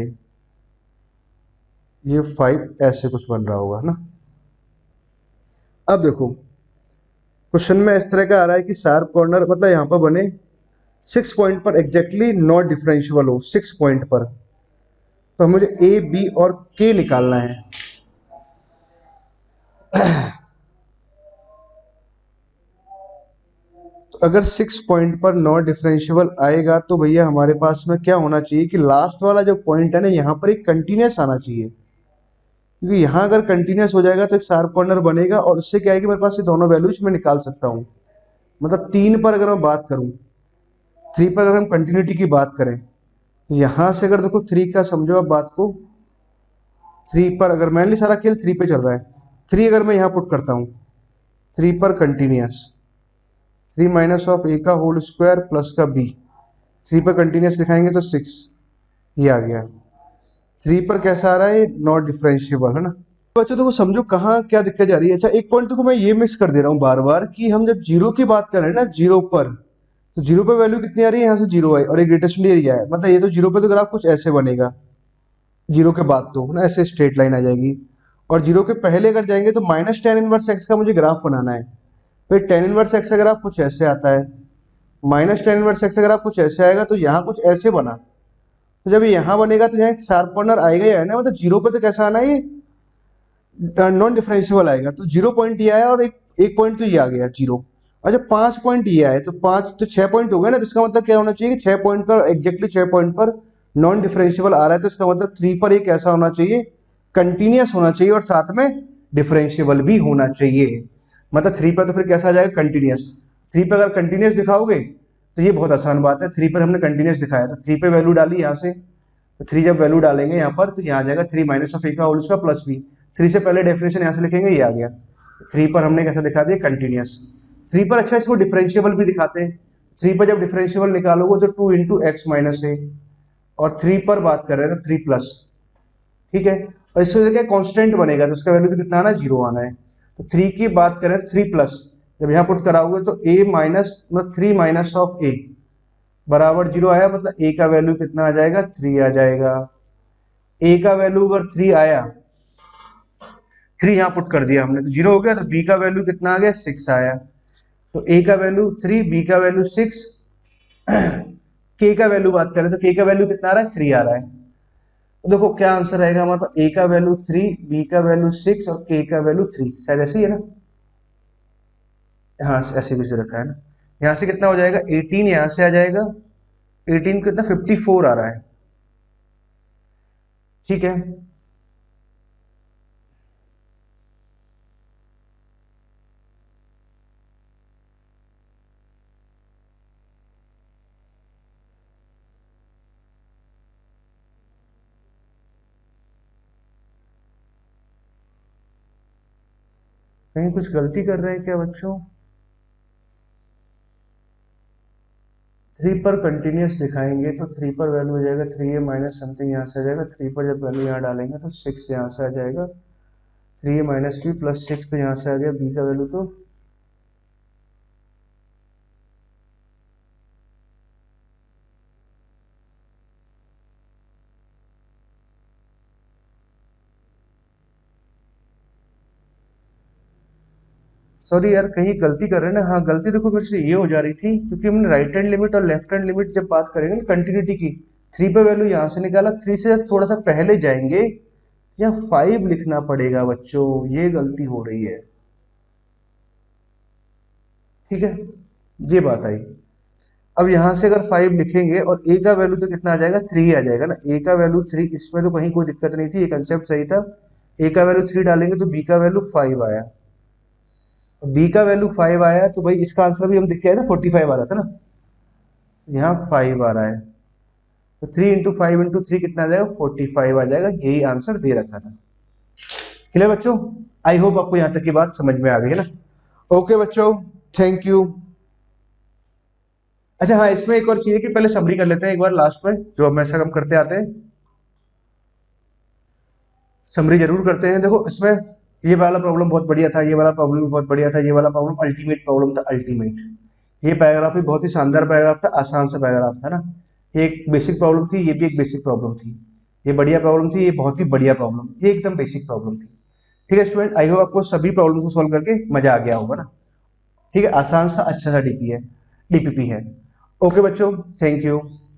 ये 5 ऐसे कुछ बन रहा होगा ना। अब देखो क्वेश्चन में इस तरह का आ रहा है कि शार्प कॉर्नर मतलब यहाँ पर बने 6 पॉइंट पर एग्जैक्टली नॉट डिफरेंशियबल हो, 6 पॉइंट पर, तो हमें मुझे ए बी और के निकालना है। तो अगर 6 पॉइंट पर नॉट डिफरेंशियबल आएगा तो भैया हमारे पास में क्या होना चाहिए कि लास्ट वाला जो पॉइंट है ना, यहाँ पर एक कंटिन्यूस आना चाहिए, क्योंकि यहाँ अगर कंटिन्यूस हो जाएगा तो एक शार्प कॉर्नर बनेगा, और उससे क्या है कि मेरे पास ये दोनों वैल्यूज मैं निकाल सकता हूँ। मतलब 3 पर अगर मैं बात करूँ, 3 पर अगर हम कंटिन्यूटी की बात करें, तो यहाँ से अगर देखो 3 का समझो आप बात को, 3 पर अगर मैनली सारा खेल 3 पे चल रहा है, 3 अगर मैं यहाँ पुट करता हूँ, 3 पर कंटिन्यूस, 3 माइनस ऑफ ए का होल स्क्वायर प्लस का बी, 3 पर कंटिन्यूस दिखाएंगे तो 6, ये आ गया। 3 पर कैसा आ रहा है, नॉट डिफरेंशियबल है ना। बच्चों देखो समझो कहाँ क्या दिक्कत जा रही है। अच्छा एक पॉइंट देखो मैं ये मिस कर दे रहा हूँ बार बार, कि हम जब जीरो की बात कर रहे हैं ना, जीरो पर, तो जीरो पे वैल्यू कितनी आ रही है, यहाँ से जीरो आई और एक ग्रेटेस्ट एरिया है, मतलब ये तो जीरो पे तो ग्राफ कुछ ऐसे बनेगा, जीरो के बाद तो ना ऐसे स्ट्रेट लाइन आ जाएगी। और जीरो के पहले अगर जाएंगे तो माइनस टेन इनवर्स एक्स का मुझे ग्राफ बनाना है, फिर टेन इनवर्स एक्स का ग्राफ कुछ ऐसे आता है, माइनस टेन इनवर्स एक्स का ग्राफ कुछ ऐसे आएगा, तो यहाँ कुछ ऐसे बना। तो जब यहाँ बनेगा तो यहाँ एक शार्प कॉर्नर आएगा ही है ना, मतलब जीरो पे तो कैसा आना है, ये नॉन डिफरेंशियबल आएगा, तो 0 पॉइंट ये आया और एक पॉइंट तो ये आ गया जीरो। अच्छा 5 पॉइंट ये आए, तो 5 तो 6 पॉइंट हो गए ना, तो इसका मतलब क्या होना चाहिए कि 6 पॉइंट पर एग्जैक्टली 6 पॉइंट पर नॉन डिफरेंशियबल आ रहा है, तो इसका मतलब 3 पर एक ऐसा होना चाहिए, कंटिन्यूस होना चाहिए और साथ में डिफरेंशियबल भी होना चाहिए। मतलब 3 पर तो फिर कैसा आ जाएगा, कंटिन्यूस। 3 पर अगर कंटिन्यूस दिखाओगे तो ये बहुत आसान बात है, 3 पर हमने कंटिन्यूस दिखाया, तो 3 पे वैल्यू डाली यहाँ से, तो 3 जब वैल्यू डालेंगे यहाँ पर तो यहाँ आ जाएगा 3 माइनस ऑफ ए का होल स्क्वायर प्लस बी। 3 से पहले डेफिनेशन यहाँ से लिखेंगे, ये आ गया। 3 पर हमने कैसा दिखा दिया, कंटिन्यूस। 3 पर अच्छा इसको डिफरेंशियबल भी दिखाते हैं, 3 पर जब डिफरेंशियबल निकालोगे तो 2 इंटू एक्स माइनस ए, और 3 पर बात कर रहे हैं तो 3 प्लस, ठीक है। और इससे क्या कांस्टेंट बनेगा, तो उसका वैल्यू तो कितना आना है, जीरो आना है। तो 3 की बात करें तो 3 प्लस, जब यहाँ पुट कराओगे तो ए माइनस मतलब 3 माइनस ऑफ ए बराबर जीरो आया, मतलब ए का वैल्यू कितना आ जाएगा, 3 आ जाएगा। ए का वैल्यू अगर 3 आया, 3 यहाँ पुट कर दिया हमने तो जीरो हो गया, तो बी का वैल्यू कितना आ गया, 6 आया। तो ए का वैल्यू 3, बी का वैल्यू 6, के का वैल्यू बात करें तो के का वैल्यू कितना आ रहा है, 3 आ रहा है। तो देखो क्या आंसर रहेगा हमारे पास, ए का वैल्यू 3, बी का वैल्यू 6 और के का वैल्यू 3, शायद ऐसे ही है ना, हाँ ऐसे भी रखा है ना। यहाँ से कितना हो जाएगा, 18 यहाँ से आ जाएगा, 18 कितना 54 आ रहा है, ठीक है। कहीं कुछ गलती कर रहे हैं क्या बच्चों। 3 पर कंटिन्यूस दिखाएंगे तो 3 पर वैल्यू हो जाएगा 3a माइनस समथिंग, यहाँ से आ जाएगा। 3 पर जब वैल्यू यहाँ डालेंगे तो 6 यहाँ से आ जाएगा, 3a माइनस बी प्लस 6, तो यहाँ से आ गया बी का वैल्यू तो सॉरी यार, कहीं गलती कर रहे हैं ना। हाँ, गलती देखो मेरे से ये हो जा रही थी, क्योंकि हमने राइट हैंड लिमिट और लेफ्ट हैंड लिमिट जब बात करेंगे ना कंटिन्यूटी की, 3 पे वैल्यू यहाँ से निकाला, 3 से थोड़ा सा पहले जाएंगे, या 5 लिखना पड़ेगा बच्चों, ये गलती हो रही है। ठीक है, ये बात आई। अब यहाँ से अगर 5 लिखेंगे और a का वैल्यू तो कितना आ जाएगा, 3 आ जाएगा ना। a का वैल्यू 3, इसमें तो कहीं कोई दिक्कत नहीं थी, ये कंसेप्ट सही था। a का वैल्यू 3 डालेंगे तो b का वैल्यू 5 आया। b का वैल्यू 5 आया तो भाई इसका आंसर भी हम दिख के आया था, 45 आ रहा था ना। यहाँ 5 आ रहा है, तो 3 इंटू 5 इंटू 3 कितना आ जाएगा, 45 आ जाएगा। यही आंसर दे रखा था। क्लियर बच्चों? आई होप आपको यहाँ तक की बात समझ में आ गई है ना। ओके बच्चों, थैंक यू। अच्छा हाँ, इसमें एक और चीज है कि पहले समरी कर लेते हैं एक बार लास्ट में, जो हमेशा हम करते आते हैं। समरी जरूर करते हैं। देखो इसमें ये वाला प्रॉब्लम बहुत बढ़िया था, ये वाला प्रॉब्लम भी बहुत बढ़िया था, ये वाला प्रॉब्लम अल्टीमेट प्रॉब्लम था, अल्टीमेट। ये पैराग्राफ भी बहुत ही शानदार पैराग्राफ था, आसान सा पैराग्राफ था ना। ये एक बेसिक प्रॉब्लम थी, ये भी एक बेसिक प्रॉब्लम थी। ये बढ़िया प्रॉब्लम थी, ये बहुत ही बढ़िया प्रॉब्लम, ये एकदम बेसिक प्रॉब्लम थी। ठीक है स्टूडेंट, आई होप आपको सभी प्रॉब्लम को सॉल्व करके मजा आ गया होगा ना। ठीक है, आसान सा अच्छा सा डीपी है, डीपीपी है। ओके बच्चों, थैंक यू।